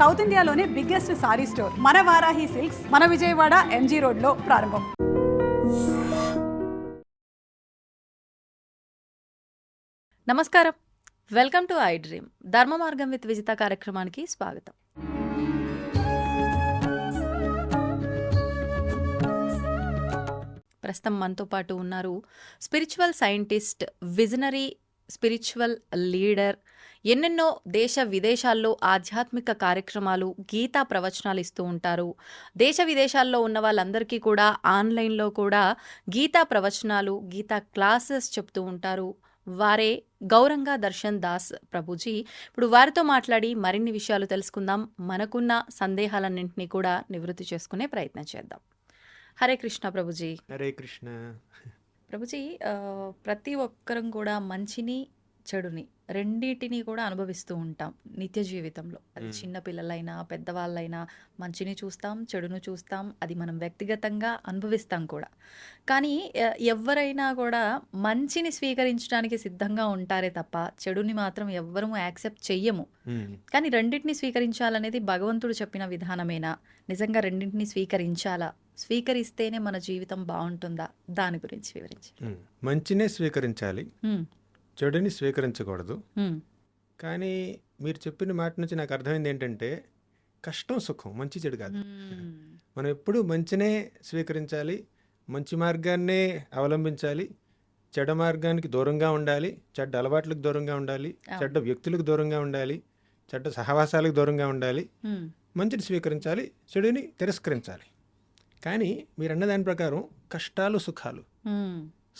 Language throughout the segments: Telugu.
సౌత్ ఇండియాలోనే బిగ్గెస్ట్ సారీ స్టోర్ మన వారాహి సిల్క్స్ మన విజయవాడ ఎంజీ రోడ్లో ప్రారంభం. నమస్కారం, వెల్కమ్ టు ఐ డ్రీమ్. ధర్మ మార్గం విత్ విజిత కార్యక్రమానికి స్వాగతం. ప్రస్తుతం మనతో పాటు ఉన్నారు spiritual scientist, visionary spiritual leader, ఎన్నెన్నో దేశ విదేశాల్లో ఆధ్యాత్మిక కార్యక్రమాలు, గీతా ప్రవచనాలు ఇస్తూ ఉంటారు. దేశ విదేశాల్లో ఉన్న వాళ్ళందరికీ కూడా ఆన్లైన్లో కూడా గీతా ప్రవచనాలు, గీతా క్లాసెస్ చెప్తూ ఉంటారు. వారే గౌరంగా దర్శన్ దాస్ ప్రభుజీ. ఇప్పుడు వారితో మాట్లాడి మరిన్ని విషయాలు తెలుసుకుందాం. మనకున్న సందేహాలన్నింటినీ కూడా నివృత్తి చేసుకునే ప్రయత్నం చేద్దాం. హరే కృష్ణ ప్రభుజీ. హరే కృష్ణ ప్రభుజీ, ప్రతి ఒక్కరం కూడా మంచిని చెడుని రెండింటినీ కూడా అనుభవిస్తూ ఉంటాం నిత్య జీవితంలో. అది చిన్న పిల్లలైనా పెద్దవాళ్ళైనా మంచిని చూస్తాం, చెడును చూస్తాం. అది మనం వ్యక్తిగతంగా అనుభవిస్తాం కూడా. కానీ ఎవరైనా కూడా మంచిని స్వీకరించడానికి సిద్ధంగా ఉంటారే తప్ప చెడుని మాత్రం ఎవ్వరూ యాక్సెప్ట్ చెయ్యము. కానీ రెండింటిని స్వీకరించాలనేది భగవంతుడు చెప్పిన విధానమేనా? నిజంగా రెండింటిని స్వీకరించాలా? స్వీకరిస్తేనే మన జీవితం బాగుంటుందా? దాని గురించి వివరించి. మంచినే స్వీకరించాలి, చెడుని స్వీకరించకూడదు. కానీ మీరు చెప్పిన మాట నుంచి నాకు అర్థమైంది ఏంటంటే, కష్టం సుఖం, మంచి చెడు కాదు. మనం ఎప్పుడూ మంచినే స్వీకరించాలి, మంచి మార్గాన్నే అవలంబించాలి, చెడ్డ మార్గానికి దూరంగా ఉండాలి, చెడ్డ అలవాట్లకు దూరంగా ఉండాలి, చెడ్డ వ్యక్తులకు దూరంగా ఉండాలి, చెడ్డ సహవాసాలకు దూరంగా ఉండాలి. మంచిని స్వీకరించాలి, చెడుని తిరస్కరించాలి. కానీ మీరు అన్న దాని ప్రకారం కష్టాలు సుఖాలు,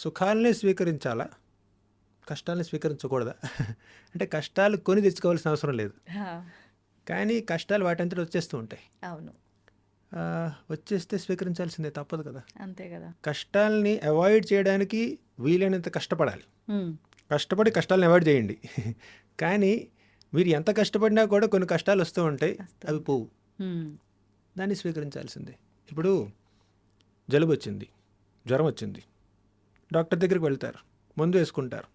సుఖాలనే స్వీకరించాలా, కష్టాలని స్వీకరించకూడదా? అంటే కష్టాలు కొని తెచ్చుకోవాల్సిన అవసరం లేదు, కానీ కష్టాలు వాటంతటి వచ్చేస్తూ ఉంటాయి. అవును, వచ్చేస్తే స్వీకరించాల్సిందే, తప్పదు కదా. అంతే కదా. కష్టాలని అవాయిడ్ చేయడానికి వీలైనంత కష్టపడాలి. కష్టపడి కష్టాలను అవాయిడ్ చేయండి. కానీ మీరు ఎంత కష్టపడినా కూడా కొన్ని కష్టాలు వస్తూ ఉంటాయి, అవి పోవు. దాన్ని స్వీకరించాల్సిందే. ఇప్పుడు జలుబు వచ్చింది, జ్వరం వచ్చింది, డాక్టర్ దగ్గరికి వెళ్తారు, మందు వేసుకుంటారు,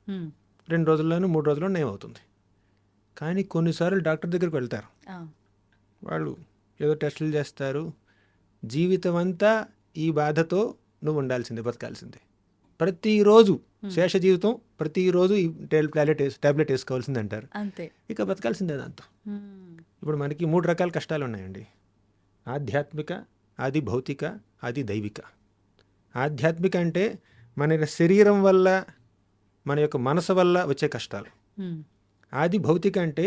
2 రోజుల్లోనూ 3 రోజుల్లో నయం అవుతుంది. కానీ కొన్నిసార్లు డాక్టర్ దగ్గరికి వెళ్తారు, వాళ్ళు ఏదో టెస్టులు చేస్తారు, జీవితం అంతా ఈ బాధతో నువ్వు ఉండాల్సిందే, బతకాల్సిందే. ప్రతిరోజు శేష జీవితం, ప్రతిరోజు ఈ టాబ్లెట్ వేసుకోవాల్సింది అంటారు. అంతే, ఇక బతకాల్సిందే దాంతో. ఇప్పుడు మనకి 3 రకాల కష్టాలు ఉన్నాయండి: ఆధ్యాత్మిక, ఆది భౌతిక, ఆది దైవిక. ఆధ్యాత్మిక అంటే మన శరీరం వల్ల, మన యొక్క మనసు వల్ల వచ్చే కష్టాలు. ఆది భౌతిక అంటే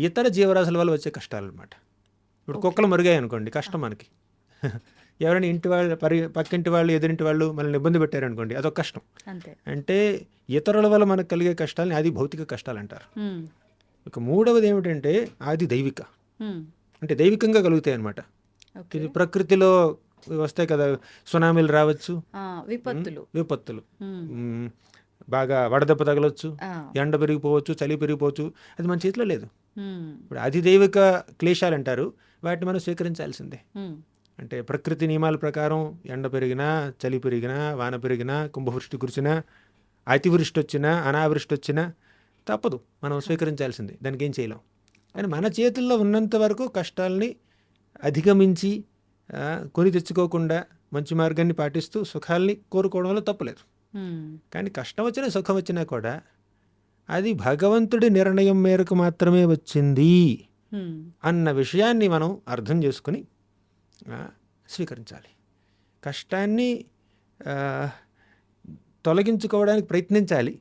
ఇతర జీవరాశుల వల్ల వచ్చే కష్టాలు అనమాట. ఇప్పుడు కుక్కలు మరుగాయి అనుకోండి, కష్టం మనకి. ఎవరైనా ఇంటి వాళ్ళు, పక్కింటి వాళ్ళు, ఎదురింటి వాళ్ళు మనల్ని ఇబ్బంది పెట్టారనుకోండి, అదొక కష్టం. అంటే ఇతరుల వల్ల మనకు కలిగే కష్టాలని ఆది భౌతిక కష్టాలు అంటారు. ఇక మూడవది ఏమిటంటే ఆది దైవిక, అంటే దైవికంగా కలుగుతాయి అనమాట. ఇది ప్రకృతిలో వస్తాయి కదా, సునామీలు రావచ్చు, విపత్తులు, బాగా వడదెబ్బ తగలొచ్చు, ఎండ పెరిగిపోవచ్చు, చలి పెరిగిపోవచ్చు. అది మన చేతిలో లేదు. ఇప్పుడు అధిదైవిక క్లేశాలు అంటారు, వాటిని మనం స్వీకరించాల్సిందే. అంటే ప్రకృతి నియమాల ప్రకారం ఎండ పెరిగినా, చలి పెరిగినా, వాన పెరిగినా, కుంభవృష్టి కురిసినా, అతివృష్టి వచ్చినా, అనావృష్టి వచ్చినా తప్పదు, మనం స్వీకరించాల్సిందే. దానికి ఏం చేయలేం. కానీ మన చేతుల్లో ఉన్నంత వరకు కష్టాలని అధిగమించి కొని తెచ్చుకోకుండా మంచి మార్గాన్ని పాటిస్తూ సుఖాలని కోరుకోవడంలో తప్పులేదు. కానీ కష్టం వచ్చినా సుఖం వచ్చినా కూడా అది భగవంతుడి నిర్ణయం మేరకు మాత్రమే వచ్చింది అన్న విషయాన్ని మనం అర్థం చేసుకుని స్వీకరించాలి. కష్టాన్ని తొలగించుకోవడానికి ప్రయత్నించాలి.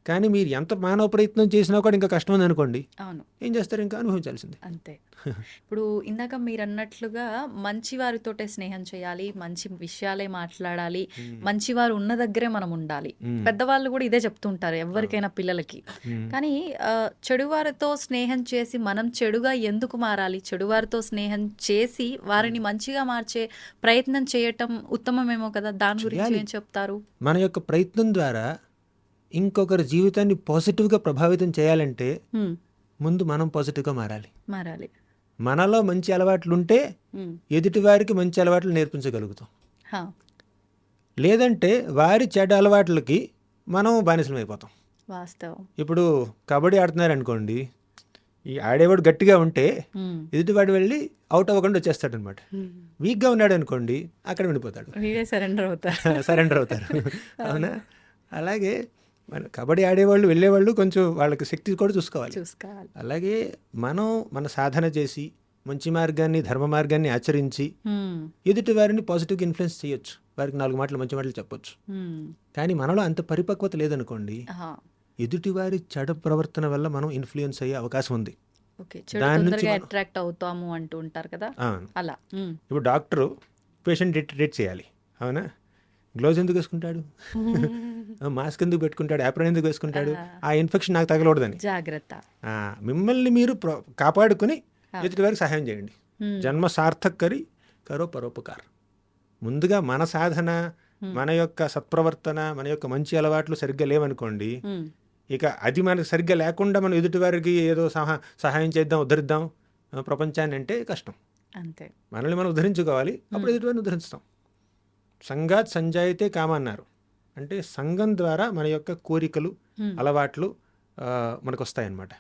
కానీ మీరు ఎంత మానవ ప్రయత్నం చేసినా కూడా ఇంకా కష్టం ఉంది అనుకోండి, ఏం చేస్తారు? ఇంకా అనుభవించాల్సిందే. అంతే. ఇప్పుడు ఇందాక మీరు అన్నట్లుగా మంచి వారితోటే స్నేహం చేయాలి, మంచి విషయాలే మాట్లాడాలి, మంచివారు ఉన్న దగ్గరే మనం ఉండాలి. పెద్దవాళ్ళు కూడా ఇదే చెప్తుంటారు ఎవరికైనా, పిల్లలకి. కానీ చెడువారితో స్నేహం చేసి మనం చెడుగా ఎందుకు మారాలి? చెడువారితో స్నేహం చేసి వారిని మంచిగా మార్చే ప్రయత్నం చేయటం ఉత్తమమేమో కదా. దాని గురించి ఏం చెప్తారు? మన యొక్క ప్రయత్నం ద్వారా ఇంకొకరి జీవితాన్ని పాజిటివ్గా ప్రభావితం చేయాలంటే ముందు మనం పాజిటివ్గా మారాలి. మనలో మంచి అలవాట్లు ఉంటే ఎదుటి వారికి మంచి అలవాట్లు నేర్పించగలుగుతాం. లేదంటే వారి చెడ్డ అలవాట్లకి మనం బానిసలం అయిపోతాం. వాస్తవం. ఇప్పుడు కబడ్డీ ఆడుతున్నారు అనుకోండి, ఈ ఆడేవాడు గట్టిగా ఉంటే హ్మ్. ఎదుటివాడు వెళ్ళి అవుట్ అవ్వకుండా వచ్చేస్తాడు అనమాట. వీక్గా ఉన్నాడు అనుకోండి అక్కడ వెళ్ళిపోతాడు, వీడే సరెండర్ అవుతారు. సరెండర్ అవుతారు. అవునా? అలాగే మన కబడ్డీ ఆడేవాళ్ళు వెళ్ళేవాళ్ళు కొంచెం వాళ్ళకి శక్తి కూడా చూసుకోవాలి. చూసుకోవాలి. అలాగే మనం మన సాధన చేసి మంచి మార్గాన్ని ధర్మ మార్గాన్ని ఆచరించి హ్మ్. ఎదుటి వారిని పాజిటివ్గా ఇన్ఫ్లుయెన్స్ చేయొచ్చు, వారికి 4 మాటలు మంచి మాటలు చెప్పొచ్చు. హ్మ్. కానీ మనలో అంత పరిపక్వత లేదనుకోండి, ఆహా. ఎదుటివారి చెడు ప్రవర్తన వల్ల మనం ఇన్ఫ్లుయెన్స్ అయ్యే అవకాశం ఉంది. ఓకే. చెడు దాని నుంచి తొందరగా మనం- అట్రాక్ట్ అవుతాము అంటూ ఉంటారు కదా, ఆ, అలా. హ్మ్. ఇప్పుడు డాక్టరు పేషెంట్ ట్రీట్ చేయాలి, అవునా? గ్లౌజ్ ఎందుకు వేసుకుంటాడు, మాస్క్ ఎందుకు పెట్టుకుంటాడు, యాప్రాన్ ఎందుకు వేసుకుంటాడు? ఆ ఇన్ఫెక్షన్ నాకు తగలకూడదని. జాగ్రత్త. మిమ్మల్ని మీరు కాపాడుకుని ఎదుటి వారికి సహాయం చేయండి. హ్మ్. జన్మ సార్థక్ కరి కరో పరోపకార్. ముందుగా మన సాధన, మన యొక్క సత్ప్రవర్తన, మన యొక్క మంచి అలవాట్లు సరిగ్గా లేవనుకోండి, హ్మ్. ఇక అది మనకు సరిగ్గా లేకుండా మనం ఎదుటి వారికి ఏదో సహాయం చేద్దాం, ఉద్ధరిద్దాం ప్రపంచాన్ని అంటే కష్టం. అంతే. మనల్ని మనం ఉద్ధరించుకోవాలి, అప్పుడు ఎదుటివారిని ఉద్ధరిస్తాం. సంఘాత్ సంజాయితే కామ అన్నారు. అంటే సంఘం ద్వారా మన యొక్క కోరికలు, అలవాట్లు మనకు వస్తాయన్నమాట.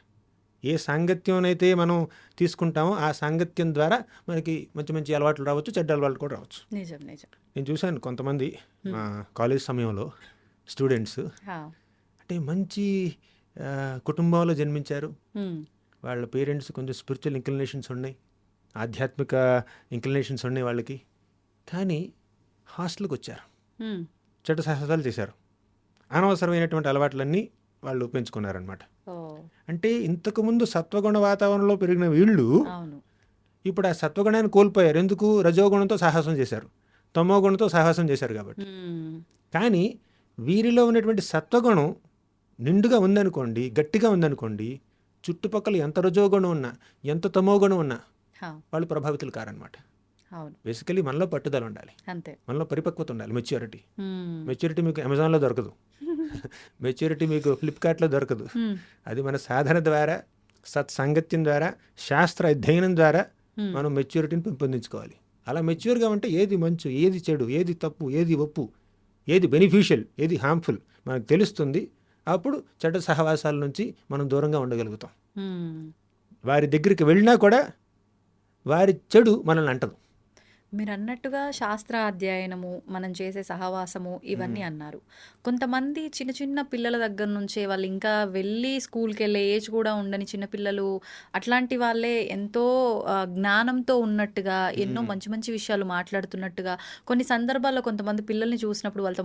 ఏ సాంగత్యం అయితే మనం తీసుకుంటామో ఆ సాంగత్యం ద్వారా మనకి మంచి మంచి అలవాట్లు రావచ్చు, చెడ్డ అలవాట్లు కూడా రావచ్చు. నిజం నిజం. నేను చూశాను కొంతమంది మా కాలేజ్ సమయంలో స్టూడెంట్స్ హా. అంటే మంచి కుటుంబంలో జన్మించారు. హ్మ్. వాళ్ళ పేరెంట్స్ కొంచెం స్పిరిచువల్ ఇంక్లినేషన్స్ ఉన్నాయి, ఆధ్యాత్మిక ఇంక్లినేషన్స్ ఉన్నాయి వాళ్ళకి. కానీ హాస్టల్కి వచ్చారు, హ్మ్. చెడ్డ సాహసాలు చేశారు, అనవసరమైనటువంటి అలవాట్లన్నీ వాళ్ళు పెంచుకున్నారనమాట. ఓ. అంటే ఇంతకుముందు సత్వగుణ వాతావరణంలో పెరిగిన వీళ్ళు అవును. ఇప్పుడు ఆ సత్వగుణాన్ని కోల్పోయారు. ఎందుకు? రజోగుణంతో సాహసం చేశారు, తమో గుణంతో సాహసం చేశారు కాబట్టి. హ్మ్. కానీ వీరిలో ఉన్నటువంటి సత్వగుణం నిండుగా ఉందనుకోండి, గట్టిగా ఉందనుకోండి, చుట్టుపక్కల ఎంత రజోగుణం ఉన్నా, ఎంత తమో గుణం ఉన్నా హా. వాళ్ళు ప్రభావితులు కారనమాట. అవును. బేసికలీ మనలో పట్టుదల ఉండాలి, అంతే. మనలో పరిపక్వత ఉండాలి, మెచ్యూరిటీ. హ్మ్. మెచ్యూరిటీ మీకు అమెజాన్లో దొరకదు, మెచ్యూరిటీ మీకు ఫ్లిప్కార్ట్లో దొరకదు. హ్మ్. అది మన సాధన ద్వారా, సత్సాంగత్యం ద్వారా, శాస్త్ర అధ్యయనం ద్వారా మనం మెచ్యూరిటీని పెంపొందించుకోవాలి. అలా మెచ్యూర్గా ఉంటే ఏది మంచు, ఏది చెడు, ఏది తప్పు, ఏది ఒప్పు, ఏది బెనిఫిషియల్, ఏది హార్మ్ఫుల్ మనకు తెలుస్తుంది. అప్పుడు చెడ్డ సహవాసాల నుంచి మనం దూరంగా ఉండగలుగుతాం. హ్మ్. వారి దగ్గరికి వెళ్ళినా కూడా వారి చెడు మనల్ని అంటదు. మీరు అన్నట్టుగా శాస్త్ర అధ్యయనము, మనం చేసే సహవాసము ఇవన్నీ అన్నారు. కొంతమంది చిన్న చిన్న పిల్లల దగ్గర నుంచే వాళ్ళు ఇంకా వెళ్ళి స్కూల్కి వెళ్ళే ఏజ్ కూడా ఉండని చిన్నపిల్లలు, అట్లాంటి వాళ్ళే ఎంతో జ్ఞానంతో ఉన్నట్టుగా, ఎన్నో మంచి మంచి విషయాలు మాట్లాడుతున్నట్టుగా కొన్ని సందర్భాల్లో కొంతమంది పిల్లల్ని చూసినప్పుడు వాళ్ళతో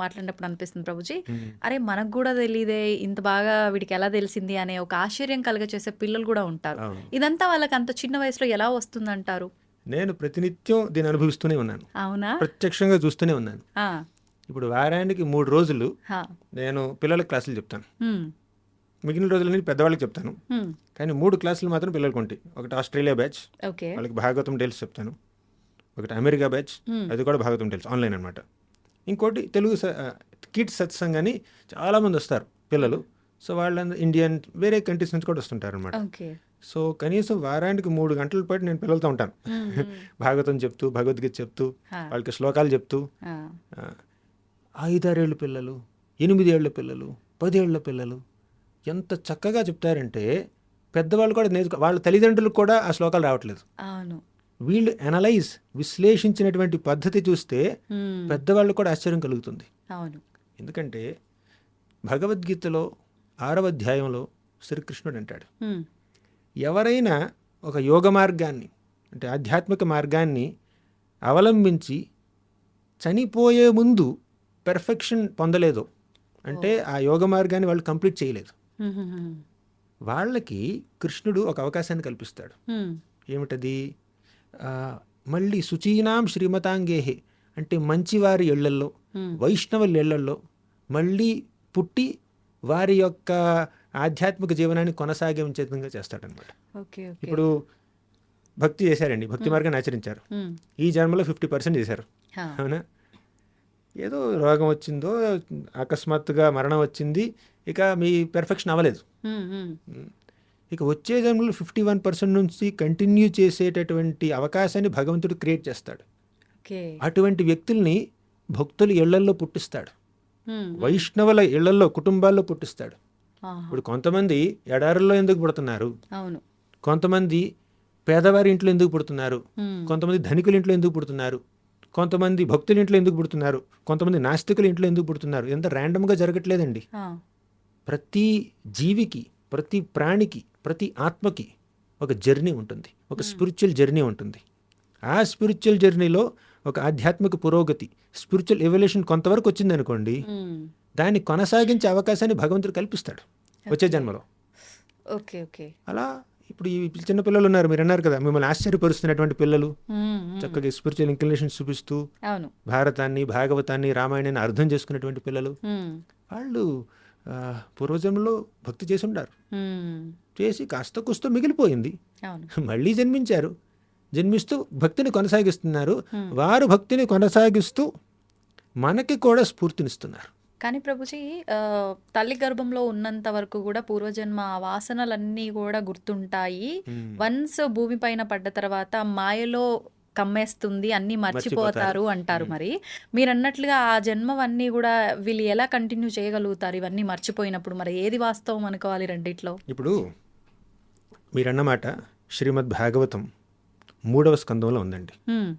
మాట్లాడినప్పుడు అనిపిస్తుంది ప్రభుజీ, అరే మనకు కూడా తెలియదే, ఇంత బాగా వీడికి ఎలా తెలిసింది అనే ఒక ఆశ్చర్యం కలుగచేసే పిల్లలు కూడా ఉంటారు. అవును. ఇదంతా వాళ్ళకి అంత చిన్న వయసులో ఎలా వస్తుందంటారు? నేను ప్రతినిత్యం దీన్ని అనుభవిస్తూనే ఉన్నాను, అవునా? ప్రత్యక్షంగా చూస్తూనే ఉన్నాను. ఆ. ఇప్పుడు వారానికి 3 రోజులు హా. నేను పిల్లలకు క్లాసులు చెప్తాను, హ్మ్. మిగిలిన రోజులని పెద్దవాళ్ళకి చెప్తాను. హ్మ్. కానీ 3 క్లాసులు మాత్రం పిల్లలకు ఉంటాయి. ఒకటి ఆస్ట్రేలియా బ్యాచ్, ఓకే. వాళ్ళకి భాగవతం డీల్స్ చెప్తాను. ఒకటి అమెరికా బ్యాచ్, అది కూడా భాగవతం డీల్స్ ఆన్లైన్ అనమాట. ఇంకోటి తెలుగు కిడ్స్ సత్సంగ్ అని చాలామంది వస్తారు పిల్లలు. సో వాళ్ళందరూ ఇండియన్, వేరే కంట్రీస్ నుంచి కూడా వస్తుంటారు అనమాట. ఓకే. సో కనీసం వారానికి 3 గంటల పాటు నేను పిల్లలతో ఉంటాను, భాగవతం చెప్తూ, భగవద్గీత చెప్తూ, వాళ్ళకి శ్లోకాలు చెప్తూ. 5-6 ఏళ్ళ పిల్లలు, 8 ఏళ్ల పిల్లలు, 10 ఏళ్ల పిల్లలు ఎంత చక్కగా చెప్తారంటే పెద్దవాళ్ళు కూడా వాళ్ళ తల్లిదండ్రులకు కూడా ఆ శ్లోకాలు రావట్లేదు. అవును. వీళ్ళు విశ్లేషించినటువంటి పద్ధతి చూస్తే పెద్దవాళ్ళు కూడా ఆశ్చర్యం కలుగుతుంది. అవును. ఎందుకంటే భగవద్గీతలో 6వ అధ్యాయంలో శ్రీకృష్ణుడు అంటాడు, ఎవరైనా ఒక యోగ మార్గాన్ని, అంటే ఆధ్యాత్మిక మార్గాన్ని అవలంబించి చనిపోయే ముందు పెర్ఫెక్షన్ పొందలేదు అంటే ఆ యోగ మార్గాన్ని వాళ్ళు కంప్లీట్ చేయలేదు. వాళ్ళకి కృష్ణుడు ఒక అవకాశాన్ని కల్పిస్తాడు. ఏమిటది? మళ్ళీ శుచీనాం శ్రీమతాంగేహే, అంటే మంచివారి ఇళ్లల్లో, వైష్ణవుల ఇళ్లల్లో మళ్ళీ పుట్టి వారి యొక్క ఆధ్యాత్మిక జీవనాన్ని కొనసాగించే విధంగా చేస్తాడనమాట. ఇప్పుడు భక్తి చేశారండి, భక్తి మార్గాన్ని ఆచరించారు, ఈ జన్మలో 50% చేశారు, అవునా? ఏదో రోగం వచ్చిందో, అకస్మాత్తుగా మరణం వచ్చింది, ఇక మీ పెర్ఫెక్షన్ అవ్వలేదు. ఇక వచ్చే జన్మలో 51% నుంచి కంటిన్యూ చేసేటటువంటి అవకాశాన్ని భగవంతుడు క్రియేట్ చేస్తాడు. అటువంటి వ్యక్తుల్ని భక్తుల ఇళ్లల్లో పుట్టిస్తాడు, వైష్ణవుల ఇళ్లల్లో, కుటుంబాల్లో పుట్టిస్తాడు. ఆహా. ఇప్పుడు కొంతమంది ఎడారుల్లో ఎందుకు పుడుతున్నారు, అవును. కొంతమంది పేదవారి ఇంట్లో ఎందుకు పుడుతున్నారు, ఉమ్. కొంతమంది ధనికుల ఇంట్లో ఎందుకు పుడుతున్నారు, కొంతమంది భక్తుల ఇంట్లో ఎందుకు పుడుతున్నారు, కొంతమంది నాస్తికుల ఇంట్లో ఎందుకు పుడుతున్నారు, ఎంత ర్యాండమ్గా జరగట్లేదండి. ఆ. ప్రతి జీవికి, ప్రతి ప్రాణికి, ప్రతి ఆత్మకి ఒక జర్నీ ఉంటుంది, ఒక స్పిరిచువల్ జర్నీ ఉంటుంది. ఆ స్పిరిచువల్ జర్నీలో ఒక ఆధ్యాత్మిక పురోగతి, స్పిరిచువల్ ఎవల్యూషన్ కొంతవరకు వచ్చిందనుకోండి, ఉమ్. దాన్ని కొనసాగించే అవకాశాన్ని భగవంతుడు కల్పిస్తాడు వచ్చే జన్మలో. ఓకే. ఓకే. అలా ఇప్పుడు ఈ చిన్న పిల్లలు ఉన్నారు, మీరు అన్నారు కదా, మిమ్మల్ని ఆశ్చర్యపరుస్తున్నటువంటి పిల్లలు ఉమ్. ఉమ్. చక్కగా స్పిరిచువల్ ఇంక్లినేషన్స్ చూపిస్తూ అవును. భారతాన్ని, భాగవతాన్ని, రామాయణాన్ని అర్థం చేసుకునేటువంటి పిల్లలు, ఉమ్. వాళ్ళు పూర్వజన్మలో భక్తి చేసి ఉంటారు, ఉమ్. చేసి కాస్త కుస్తో మిగిలిపోయింది, అవును. మళ్ళీ జన్మించారు, జన్మిస్తూ భక్తిని కొనసాగిస్తున్నారు. వారు భక్తిని కొనసాగిస్తూ మనకి కూడా స్ఫూర్తినిస్తున్నారు. కానీ ప్రభుజీ తల్లి గర్భంలో ఉన్నంత వరకు కూడా పూర్వజన్మ వాసనలన్నీ కూడా గుర్తుంటాయి. వన్స్ భూమి పైన పడ్డ తర్వాత మాయలో కమ్మేస్తుంది, అన్నీ మర్చిపోతారు అంటారు. మరి మీరు అన్నట్లుగా ఆ జన్మవన్నీ కూడా వీళ్ళు ఎలా కంటిన్యూ చేయగలుగుతారు ఇవన్నీ మర్చిపోయినప్పుడు? మరి ఏది వాస్తవం అనుకోవాలి రెండిట్లో? ఇప్పుడు మీరన్నమాట శ్రీమద్ భాగవతం 3వ స్కందంలో ఉందండి. ఉమ్.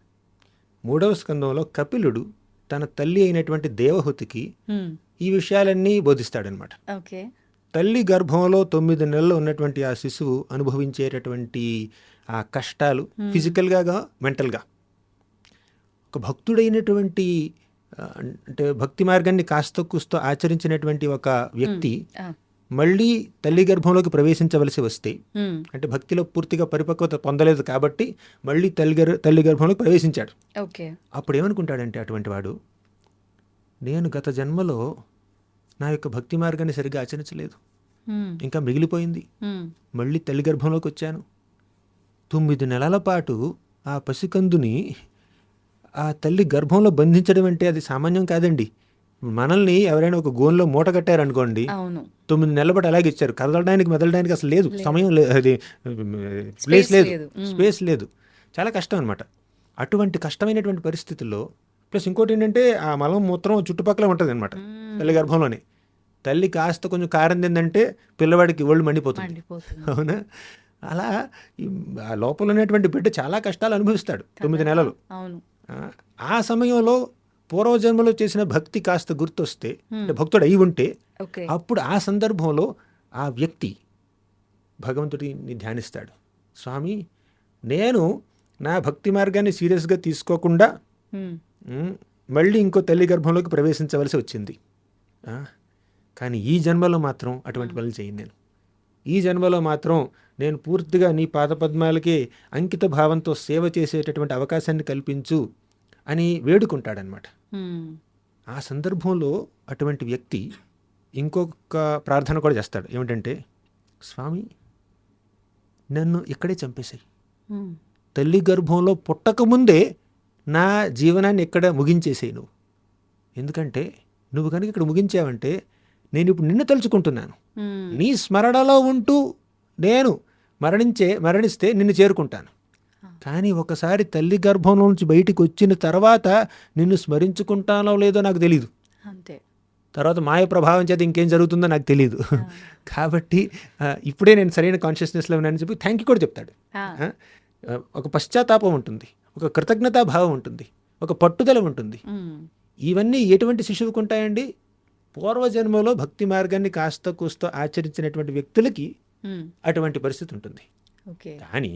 3వ స్కందంలో కపిలుడు తన తల్లి అయినటువంటి దేవహూతికి ఉమ్. ఈ విషయాలన్నీ బోధిస్తాడనమాట. ఓకే. తల్లి గర్భంలో 9 నెలలు ఉన్నటువంటి ఆ శిశువు అనుభవించేటటువంటి ఆ కష్టాలు, ఫిజికల్గా, మెంటల్గా, ఒక భక్తుడైనటువంటి అంటే భక్తి మార్గాన్ని కాస్త కూస్తో ఆచరించినటువంటి ఒక వ్యక్తి ఆ. మళ్ళీ తల్లి గర్భంలోకి ప్రవేశించవలసి వస్తే, ఉమ్. అంటే భక్తిలో పూర్తిగా పరిపక్వత పొందలేదు కాబట్టి మళ్ళీ తల్లి గర్భంలోకి ప్రవేశించాడు. ఓకే. అప్పుడు ఏమనుకుంటాడంటే అటువంటి వాడు, నేను గత జన్మలో నా యొక్క భక్తి మార్గాన్ని సరిగ్గా ఆచరించలేదు, ఉమ్. ఇంకా మిగిలిపోయింది, ఉమ్. మళ్ళీ తల్లి గర్భంలోకి వచ్చాను. 9 నెలల పాటు ఆ పసికందుని ఆ తల్లి గర్భంలో బంధించడం అంటే అది సామాన్యం కాదండి. మనల్ని ఎవరైనా ఒక గోన్లో మూట కట్టారనుకోండి, అవును. 9 నెలల పాటు అలాగే ఇచ్చారు, కదలడానికి మెదలడానికి అసలు లేదు, సమయం లేదు, అది ప్లేస్ లేదు, స్పేస్ లేదు, చాలా కష్టం అనమాట. అటువంటి కష్టమైనటువంటి పరిస్థితుల్లో ప్లస్ ఇంకోటి ఏంటంటే ఆ మలం మూత్రం చుట్టుపక్కల ఉంటుంది అనమాట తల్లి గర్భంలోనే. తల్లి కాస్త కొంచెం కారం తిందంటే పిల్లవాడికి ఒళ్ళు మండిపోతుంది, మండిపోతుంది. అవునా? అలా ఆ లోపల ఉన్నటువంటి బిడ్డ చాలా కష్టాలు అనుభవిస్తాడు 9 నెలలు. అవును. ఆ సమయంలో పూర్వజన్మలో చేసిన భక్తి కాస్త గుర్తొస్తే, అంటే భక్తుడు అయి ఉంటే, ఓకే. అప్పుడు ఆ సందర్భంలో ఆ వ్యక్తి భగవంతుడిని ధ్యానిస్తాడు. స్వామి, నేను నా భక్తి మార్గాన్ని సీరియస్గా తీసుకోకుండా ఉమ్. మళ్ళీ ఇంకో తల్లి గర్భంలోకి ప్రవేశించవలసి వచ్చింది. కానీ ఈ జన్మలో మాత్రం అటువంటి పనులు చేయను నేను. ఈ జన్మలో మాత్రం నేను పూర్తిగా నీ పాదపద్మాలకి అంకిత భావంతో సేవ చేసేటటువంటి అవకాశాన్ని కల్పించు అని వేడుకుంటాడనమాట. ఉమ్. ఆ సందర్భంలో అటువంటి వ్యక్తి ఇంకొక ప్రార్థన కూడా చేస్తాడు. ఏమిటంటే, స్వామి, నన్ను ఇక్కడే చంపేశాయి, ఉమ్. తల్లి గర్భంలో పుట్టకముందే నా జీవనాన్ని ఇక్కడ ముగించేసేయి నువ్వు. ఎందుకంటే నువ్వు కనుక ఇక్కడ ముగించావంటే నేను ఇప్పుడు నిన్ను తలుచుకుంటున్నాను, ఉమ్. నీ స్మరణలో ఉంటూ నేను మరణిస్తే నిన్ను చేరుకుంటాను. కానీ ఒకసారి తల్లి గర్భంలో నుంచి బయటికి వచ్చిన తర్వాత నిన్ను స్మరించుకుంటానో లేదో నాకు తెలీదు, అంతే. తర్వాత మాయ ప్రభావం చేత ఇంకేం జరుగుతుందో నాకు తెలియదు. కాబట్టి ఇప్పుడే నేను సరైన కాన్షియస్నెస్లో ఉన్నానని చెప్పి థ్యాంక్ యూ కూడా చెప్తాడు. ఒక పశ్చాత్తాపం ఉంటుంది, ఒక కృతజ్ఞతాభావం ఉంటుంది, ఒక పట్టుదల ఉంటుంది. ఉమ్. ఇవన్నీ ఎటువంటి శిశువుకు ఉంటాయండి? పూర్వజన్మలో భక్తి మార్గాన్ని కాస్త కూస్తో ఆచరించినటువంటి వ్యక్తులకి ఉమ్. అటువంటి పరిస్థితి ఉంటుంది. ఓకే. కానీ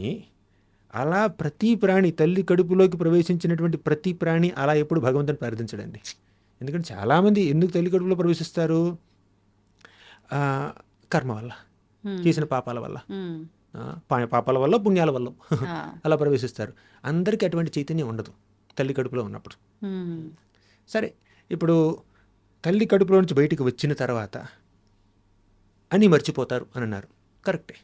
అలా ప్రతి ప్రాణి, తల్లి కడుపులోకి ప్రవేశించినటువంటి ప్రతి ప్రాణి అలా ఎప్పుడు భగవంతుని ప్రార్థించడండి. ఎందుకంటే చాలామంది ఎందుకు తల్లి కడుపులో ప్రవేశిస్తారు? కర్మ వల్ల, చేసిన పాపాల వల్ల, ఉమ్. పాపాల వల్ల, పుణ్యాల వల్ల ఆ. అలా ప్రవేశిస్తారు. అందరికీ అటువంటి చైతన్యం ఉండదు తల్లి కడుపులో ఉన్నప్పుడు. ఉమ్. సరే, ఇప్పుడు తల్లి కడుపులో నుంచి బయటికి వచ్చిన తర్వాత అని మర్చిపోతారు అని అన్నారు. కరెక్టే.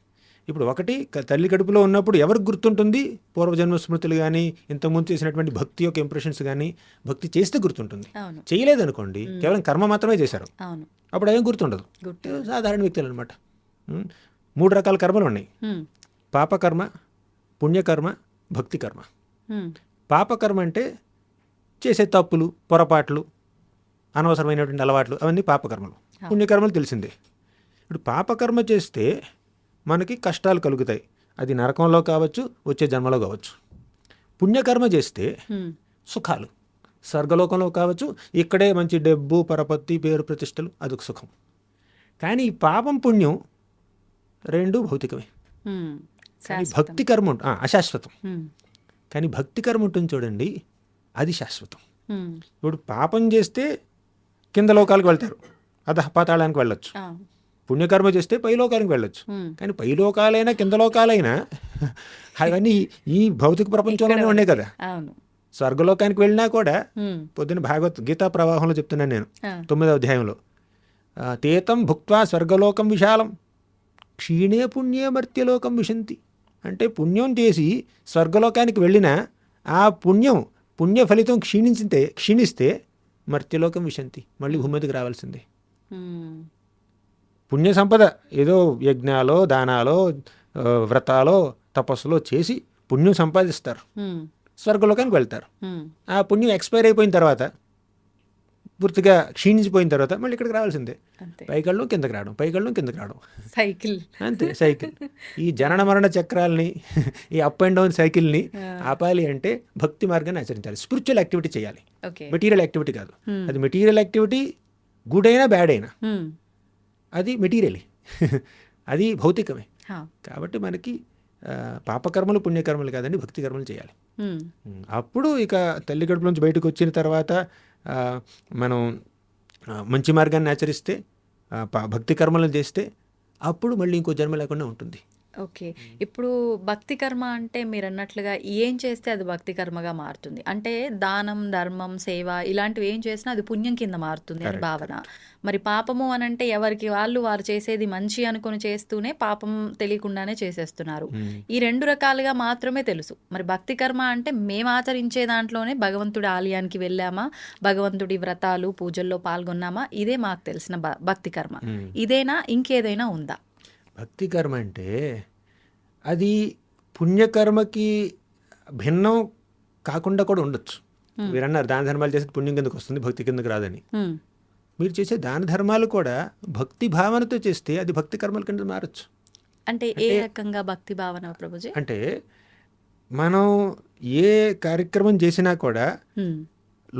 ఇప్పుడు ఒకటి, తల్లి కడుపులో ఉన్నప్పుడు ఎవరికి గుర్తుంటుంది? పూర్వజన్మ స్మృతులు కానీ, ఇంతకుముందు చేసినటువంటి భక్తి యొక్క ఇంప్రెషన్స్ కానీ. భక్తి చేస్తే గుర్తుంటుంది, అవును. చేయలేదనుకోండి, కేవలం కర్మ మాత్రమే చేశారు, అవును. అప్పుడు ఏం గుర్తుండదు. గుర్తు. సాధారణ వ్యక్తులు అనమాట. 3 రకాల కర్మలు ఉన్నాయి: ఉమ్. పాపకర్మ, పుణ్యకర్మ, భక్తి కర్మ. ఉమ్. పాపకర్మ అంటే చేసే తప్పులు, పొరపాట్లు, అనవసరమైనటువంటి అలవాట్లు, అవన్నీ పాపకర్మలు. పుణ్యకర్మలు తెలిసిందే. ఇప్పుడు పాపకర్మ చేస్తే మనకి కష్టాలు కలుగుతాయి. అది నరకంలో కావచ్చు, వచ్చే జన్మలో కావచ్చు. పుణ్యకర్మ చేస్తే సుఖాలు స్వర్గలోకంలో కావచ్చు, ఇక్కడే మంచి డబ్బు, పరపత్తి, పేరు, ప్రతిష్టలు, అదొక సుఖం. కానీ ఈ పాపం పుణ్యం రెండు భౌతికమే. కానీ భక్తి కర్మ అశాశ్వతం. కానీ భక్తి కర్మ ఉంటుంది చూడండి, అది శాశ్వతం. ఇప్పుడు పాపం చేస్తే కింద లోకాలకు వెళ్తారు, అధపాతాళానికి వెళ్ళొచ్చు. పుణ్యకర్మ చేస్తే పైలోకానికి వెళ్ళొచ్చు. కానీ పైలోకాలైనా కింద లోకాలైనా అవన్నీ ఈ భౌతిక ప్రపంచంలోనే ఉన్నాయి కదా. స్వర్గలోకానికి వెళ్ళినా కూడా పొద్దున గీతా ప్రవాహంలో చెప్తున్నాను నేను 9వ అధ్యాయంలో, తీతం భుక్త్వా స్వర్గలోకం విశాలం క్షీణే పుణ్యే మర్త్యలోకం విశంతి. అంటే పుణ్యం చేసి స్వర్గలోకానికి వెళ్ళినా ఆ పుణ్య ఫలితం క్షీణిస్తే మర్త్యలోకం విశంతి, మళ్ళీ భూమి మీదకి రావాల్సిందే. పుణ్య సంపద ఏదో యజ్ఞాలో, దానాలో, వ్రతాలో, తపస్సులో చేసి పుణ్యం సంపాదిస్తారు, స్వర్గలోకానికి వెళ్తారు. ఆ పుణ్యం ఎక్స్పైర్ అయిపోయిన తర్వాత, పూర్తిగా క్షీణించిపోయిన తర్వాత మళ్ళీ ఇక్కడికి రావాల్సిందే. పైకెళ్ళడం కిందకి రావడం, పైకెళ్ళడం కిందకి రావడం, సైకిల్ అంతే. సైకిల్. ఈ జనన మరణ చక్రాలని, ఈ అప్ అండ్ డౌన్ సైకిల్ని ఆపాలి అంటే భక్తి మార్గాన్ని ఆచరించాలి, స్పిరిచువల్ యాక్టివిటీ చేయాలి, మెటీరియల్ యాక్టివిటీ కాదు. అది మెటీరియల్ యాక్టివిటీ గుడ్ అయినా బ్యాడ్ అయినా అది మెటీరియలే, అది భౌతికమే. కాబట్టి మనకి పాపకర్మలు పుణ్యకర్మలు కాదండి, భక్తి కర్మలు చేయాలి. అప్పుడు ఇక తల్లి కడుపు నుంచి బయటకు వచ్చిన తర్వాత మనం మంచి మార్గాన్ని ఆచరిస్తే, భక్తి కర్మలను చేస్తే అప్పుడు మళ్ళీ ఇంకో జన్మ లేకుండా ఉంటుంది. ఓకే. ఇప్పుడు భక్తి కర్మ అంటే మీరు అన్నట్లుగా ఏం చేస్తే అది భక్తి కర్మగా మారుతుంది? అంటే దానం, ధర్మం, సేవ ఇలాంటివి ఏం చేసినా అది పుణ్యం కింద మారుతుంది అని భావన. మరి పాపము అని అంటే ఎవరికి వారు చేసేది మంచి అనుకుని చేస్తూనే పాపం తెలియకుండానే చేసేస్తున్నారు. ఈ 2 రకాలుగా మాత్రమే తెలుసు. మరి భక్తి కర్మ అంటే మేము ఆచరించే దాంట్లోనే భగవంతుడి ఆలయానికి వెళ్ళామా, భగవంతుడి వ్రతాలు పూజల్లో పాల్గొన్నామా, ఇదే మాకు తెలిసిన భక్తి కర్మ. ఇదేనా ఇంకేదైనా ఉందా? భక్తి కర్మ అంటే అది పుణ్యకర్మకి భిన్నం కాకుండా కూడా ఉండొచ్చు. మీరు అన్నారు దాన ధర్మాలు చేస్తే పుణ్యం కిందకు వస్తుంది, భక్తి కిందకు రాదని. మీరు చేసే దాన ధర్మాలు కూడా భక్తి భావనతో చేస్తే అది భక్తి కర్మల కింద మారచ్చు. అంటే ఏ రకంగా భక్తి భావన ప్రభుజీ? అంటే మనం ఏ కార్యక్రమం చేసినా కూడా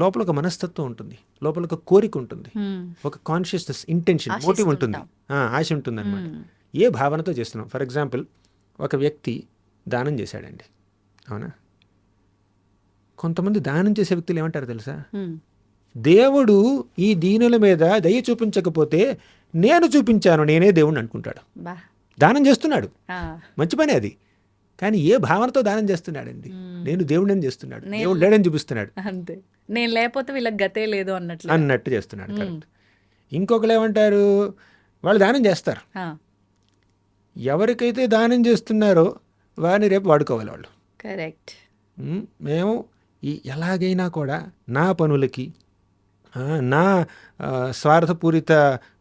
లోపల ఒక మనస్తత్వం ఉంటుంది, లోపల ఒక కోరిక ఉంటుంది, ఒక కాన్షియస్నెస్, ఇంటెన్షన్, మోటివ్ ఉంటుంది, ఆశ ఉంటుంది అన్నమాట. ఏ భావనతో చేస్తున్నాం. ఫర్ ఎగ్జాంపుల్, ఒక వ్యక్తి దానం చేశాడండి, అవునా? కొంతమంది దానం చేసే వ్యక్తులు ఏమంటారు తెలుసా? దేవుడు ఈ దీనుల మీద దయ చూపించకపోతే నేను చూపించాను, నేనే దేవుడిని అనుకుంటాడు. దానం చేస్తున్నాడు, మంచి పని అది. కానీ ఏ భావనతో దానం చేస్తున్నాడండి? నేను దేవుడిని చేస్తున్నాడు, దేవుడు లేడని చూపిస్తున్నాడు, అంతే. నేను లేకపోతే వీళ్ళకి గతే లేదు అన్నట్టు చేస్తున్నాడు. కరెక్ట్. ఇంకొకరు ఏమంటారు? వాళ్ళు దానం చేస్తారు, ఎవరికైతే దానం చేస్తున్నారో వారిని రేపు వాడుకోవాలి వాళ్ళు. కరెక్ట్. మేము ఎలాగైనా కూడా నా పనులకి, నా స్వార్థపూరిత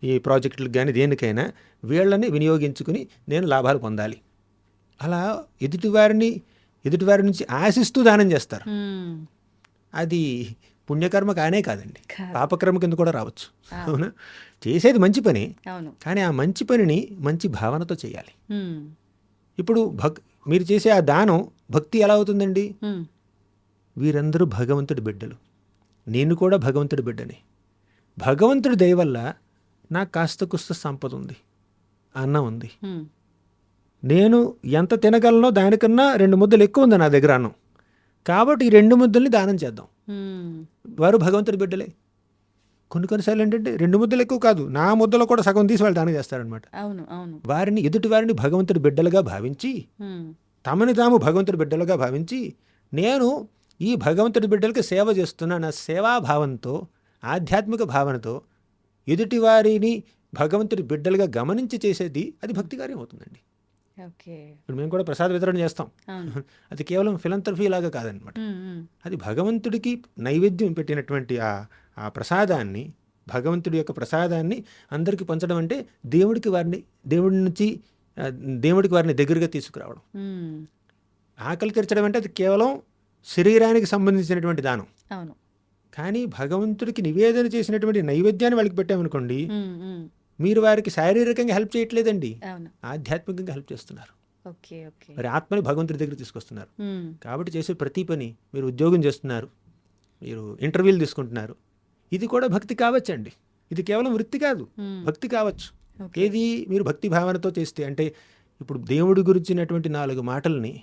ఈ ప్రాజెక్టులకు కానీ దేనికైనా వీళ్ళని వినియోగించుకుని నేను లాభాలు పొందాలి, అలా ఎదుటివారి నుంచి ఆశిస్తూ దానం చేస్తారు. అది పుణ్యకర్మ కానే కాదండి, పాపకర్మ కింద కూడా రావచ్చు. అవునా? చేసేది మంచి పని, కానీ ఆ మంచి పనిని మంచి భావనతో చేయాలి. ఇప్పుడు మీరు చేసే ఆ దానం భక్తి ఎలా అవుతుందండి? వీరందరూ భగవంతుడి బిడ్డలు, నేను కూడా భగవంతుడి బిడ్డని. భగవంతుడి దయ వల్ల నాకు కాస్త కుస్త సంపద ఉంది, అన్నం ఉంది, నేను ఎంత తినగలనో దానికన్నా 2 ముద్దలు ఎక్కువ ఉంది నా దగ్గర అన్నం. కాబట్టి ఈ 2 ముద్దల్ని దానం చేద్దాం. వారు భగవంతుడి బిడ్డలే. కొన్నిసార్లు ఏంటంటే 2 ముద్దలు ఎక్కువ కాదు, నా ముద్దలో కూడా సగం తీసి వాళ్ళు దానం చేస్తారనమాట. ఎదుటి వారిని భగవంతుడి బిడ్డలుగా భావించి, తమని తాము భగవంతుడి బిడ్డలుగా భావించి, నేను ఈ భగవంతుడి బిడ్డలకి సేవ చేస్తున్న నా సేవాభావంతో, ఆధ్యాత్మిక భావనతో ఎదుటి వారిని భగవంతుడి బిడ్డలుగా గమనించి చేసేది అది భక్తి కార్యం అవుతుందండి. ఇప్పుడు మేము కూడా ప్రసాద వితరణ చేస్తాం, అది కేవలం ఫిలంథ్రఫీ లాగా కాదనమాట. అది భగవంతుడికి నైవేద్యం పెట్టినటువంటి ఆ ప్రసాదాన్ని, భగవంతుడి యొక్క ప్రసాదాన్ని అందరికీ పంచడం అంటే దేవుడికి వారిని దగ్గరగా తీసుకురావడం. ఆకలి తీర్చడం అంటే అది కేవలం శరీరానికి సంబంధించినటువంటి దానం. కానీ భగవంతుడికి నివేదన చేసినటువంటి నైవేద్యాన్ని వాళ్ళకి పెట్టామనుకోండి, మీరు వారికి శారీరకంగా హెల్ప్ చేయట్లేదండి, అవును. ఆధ్యాత్మికంగా హెల్ప్ చేస్తున్నారు. ఓకే. ఓకే. మరి ఆత్మని భగవంతుడి దగ్గర తీసుకొస్తున్నారు. హ్మ్. కాబట్టి చేసే ప్రతి పని, మీరు ఉద్యోగం చేస్తున్నారు, మీరు ఇంటర్వ్యూలు తీసుకుంటున్నారు, ఇది కూడా భక్తి కావచ్చండి. ఇది కేవలం వృత్తి కాదు, హ్మ్. భక్తి కావచ్చు. ఓకే. ఏది మీరు భక్తి భావనతో చేస్తే, అంటే ఇప్పుడు దేవుడి గురించినటువంటి 4 మాటల్ని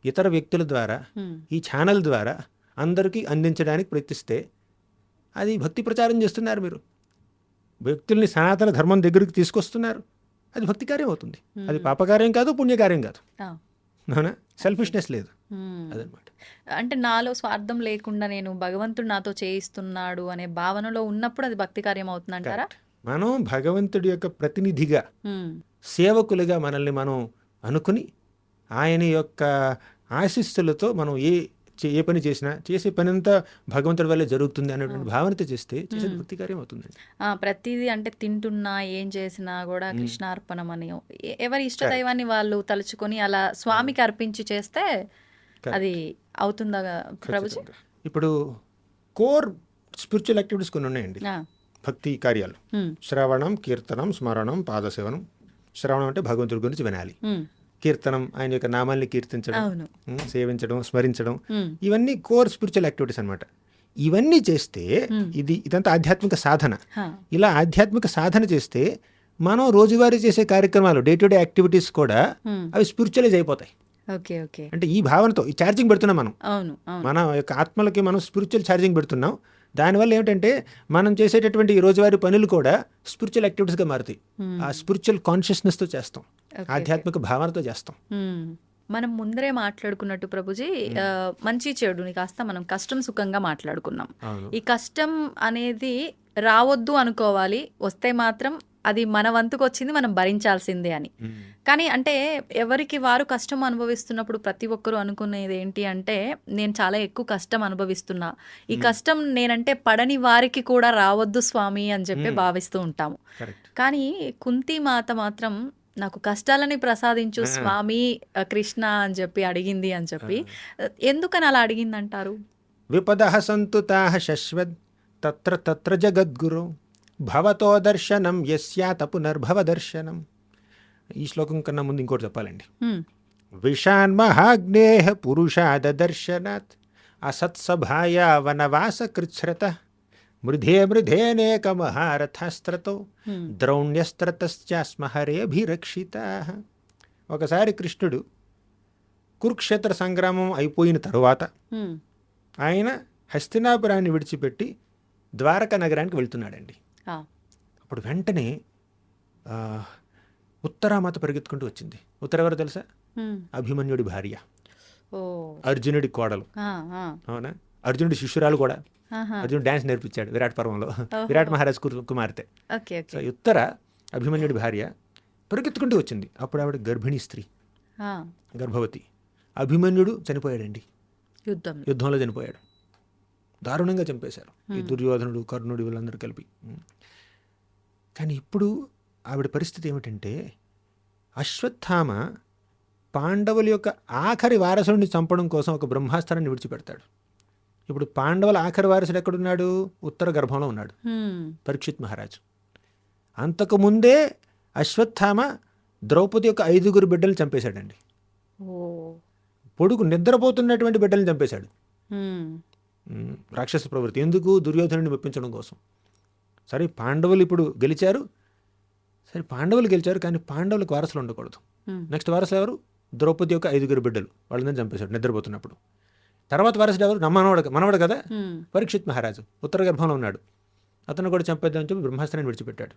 ఇతర వ్యక్తుల ద్వారా, హ్మ్. ఈ ఛానల్ ద్వారా అందరికీ అందించడానికి ప్రయత్నిస్తే అది భక్తి ప్రచారం చేస్తున్నారు. మీరు వ్యక్తుల్ని సనాతన ధర్మం దగ్గరికి తీసుకొస్తున్నారు, అది భక్తి కార్యం అవుతుంది. అది పాపకార్యం కాదు, పుణ్యకార్యం కాదు. ఆ. అవునా? సెల్ఫిష్నెస్ లేదు, హ్మ్. అదనమాట. అంటే నాలో స్వార్థం లేకుండా నేను భగవంతుడు నాతో చేయిస్తున్నాడు అనే భావనలో ఉన్నప్పుడు అది భక్తి కార్యం అవుతుందంటారా? మనం భగవంతుడి యొక్క ప్రతినిధిగా, హ్మ్. సేవకులుగా మనల్ని మనం అనుకుని, ఆయన యొక్క ఆశీస్సులతో మనం ఏ పని చేసినా, చేసే పని అంతా భగవంతుడి వల్లే జరుగుతుంది అనేటువంటి భావనతో చేస్తే చేసేది భక్తి కార్యం అవుతుందండి. ప్రతిదీ అంటే తింటున్నా ఏం చేసినా కూడా కృష్ణార్పణం అని ఎవరి ఇష్టదైవాన్ని వాళ్ళు తలుచుకొని అలా స్వామికి అర్పించి చేస్తే అది అవుతుందా ప్రభుజీ? ఖచ్చితంగా. ఇప్పుడు కోర్ స్పిరిచువల్ యాక్టివిటీస్ కొన్ని ఉన్నాయండి, ఆ. భక్తి కార్యాలు. హ్మ్. శ్రవణం, కీర్తనం, స్మరణం, పాదసేవనం. శ్రవణం అంటే భగవంతుడి గురించి వినాలి, హ్మ్. కీర్తనం ఆయన యొక్క నామాల్ని కీర్తించడం, అవును. సేవించడం, స్మరించడం, హ్మ్. ఇవన్నీ కోర్ స్పిరిచువల్ యాక్టివిటీస్ అనమాట. ఇవన్నీ చేస్తే ఇదంతా ఆధ్యాత్మిక సాధన. హా. ఇలా ఆధ్యాత్మిక సాధన చేస్తే మనం రోజువారీ చేసే కార్యక్రమాలు, డే టు డే యాక్టివిటీస్ కూడా అవి స్పిరిచువలైజ్ అయిపోతాయి. ఓకే. ఓకే. అంటే ఈ భావనతో ఈ ఛార్జింగ్ పెడుతున్నాం మనం, అవును. అవును. మన యొక్క ఆత్మలకి మనం స్పిరిచువల్ ఛార్జింగ్ పెడుతున్నాం. దానివల్ల ఏమిటంటే మనం చేసేటటువంటి ఈ రోజువారీ పనులు కూడా స్పిరిచువల్ యాక్టివిటీస్గా మారుతాయి. ఆ స్పిరిచువల్ కాన్షియస్నెస్తో చేస్తాం, ఆధ్యాత్మిక భావనతో చేస్తాం. మనం ముందరే మాట్లాడుకున్నట్టు ప్రభుజీ, మంచి చెడుని కాస్త మనం కష్టం సుఖంగా మాట్లాడుకున్నాం. అవును. ఈ కష్టం అనేది రావద్దు అనుకోవాలి, వస్తే మాత్రం అది మన వంతుకు వచ్చింది మనం భరించాల్సిందే అని. కానీ అంటే ఎవరికి వారు కష్టం అనుభవిస్తున్నప్పుడు ప్రతి ఒక్కరూ అనుకునేది ఏంటి అంటే, నేను చాలా ఎక్కువ కష్టం అనుభవిస్తున్నా, ఈ కష్టం నేనంటే పడని వారికి కూడా రావద్దు స్వామి అని చెప్పి భావిస్తూ ఉంటాము. కరెక్ట్. కానీ కుంతి మాత మాత్రం నాకు కష్టాలని ప్రసాదించు స్వామి కృష్ణ అని చెప్పి అడిగింది అని చెప్పి, ఎందుకని అలా అడిగిందంటారు? విపదః సంతు తాః శశ్వద్ తత్ర తత్ర జగద్గురు భవతో దర్శనం యస్యాత పునర్భవ దర్శనం. ఈ శ్లోకం కన్నా ముందు ఇంకోటి చెప్పాలండి. విషాన్మహాగ్నేః పురుషాద దర్శనాత్ అసత్సభాయా వనవాస కృచ్ఛ్రత మృధే మృధేనేక మహారథాస్త్రతో ద్రౌణ్యస్త్రతశ్చాస్మ హరేభిరక్షితాః. ఒకసారి కృష్ణుడు కురుక్షేత్ర సంగ్రామం అయిపోయిన తరువాత ఆయన హస్తినాపురాన్ని విడిచిపెట్టి ద్వారకా నగరానికి వెళ్తున్నాడండి. అప్పుడు వెంటనే ఉత్తరామాత పరిగెత్తుకుంటూ వచ్చింది. ఉత్తర ఎవరు తెలుసా? అభిమన్యుడి భార్య, అర్జునుడి కోడలు. అవునా? అర్జునుడి శిష్యురాలు కూడా. అర్జునుడు డాన్స్ నేర్పించాడు విరాట్ పర్వంలో, విరాట్ మహారాజ్ కుమార్తె. సో ఉత్తర అభిమన్యుడి భార్య పరిగెత్తుకుంటూ వచ్చింది. అప్పుడు ఆవిడ గర్భిణీ స్త్రీ, గర్భవతి. అభిమన్యుడు చనిపోయాడండి, యుద్ధంలో చనిపోయాడు. దారుణంగా చంపేశారు ఈ దుర్యోధనుడు, కర్ణుడు, వీళ్ళందరూ కలిపి. కానీ ఇప్పుడు ఆవిడ పరిస్థితి ఏమిటంటే, అశ్వత్థామ పాండవుల యొక్క ఆఖరి వారసుడిని చంపడం కోసం ఒక బ్రహ్మాస్త్రాన్ని విడిచిపెడతాడు. ఇప్పుడు పాండవుల ఆఖరి వారసుడు ఎక్కడున్నాడు? ఉత్తర గర్భంలో ఉన్నాడు, పరీక్షిత్ మహారాజు. అంతకుముందే అశ్వత్థామ ద్రౌపది యొక్క 5 బిడ్డలను చంపేశాడండి. పొడుగు నిద్రపోతున్నటువంటి బిడ్డలను చంపేశాడు. రాక్షస ప్రవృత్తి. ఎందుకు? దుర్యోధనుడిని మెప్పించడం కోసం. సరే పాండవులు ఇప్పుడు గెలిచారు, కానీ పాండవులకు వారసులు ఉండకూడదు. నెక్స్ట్ వారసులు ఎవరు? ద్రౌపది యొక్క 5 బిడ్డలు, వాళ్ళని చంపేశాడు నిద్రపోతున్నప్పుడు. తర్వాత వారసుడు ఎవరు? మనవడు కదా, పరీక్షిత్ మహారాజు. ఉత్తర గర్భంలో ఉన్నాడు, అతను కూడా చంపేద్దామని చెప్పి బ్రహ్మాస్త్రాన్ని విడిచిపెట్టాడు.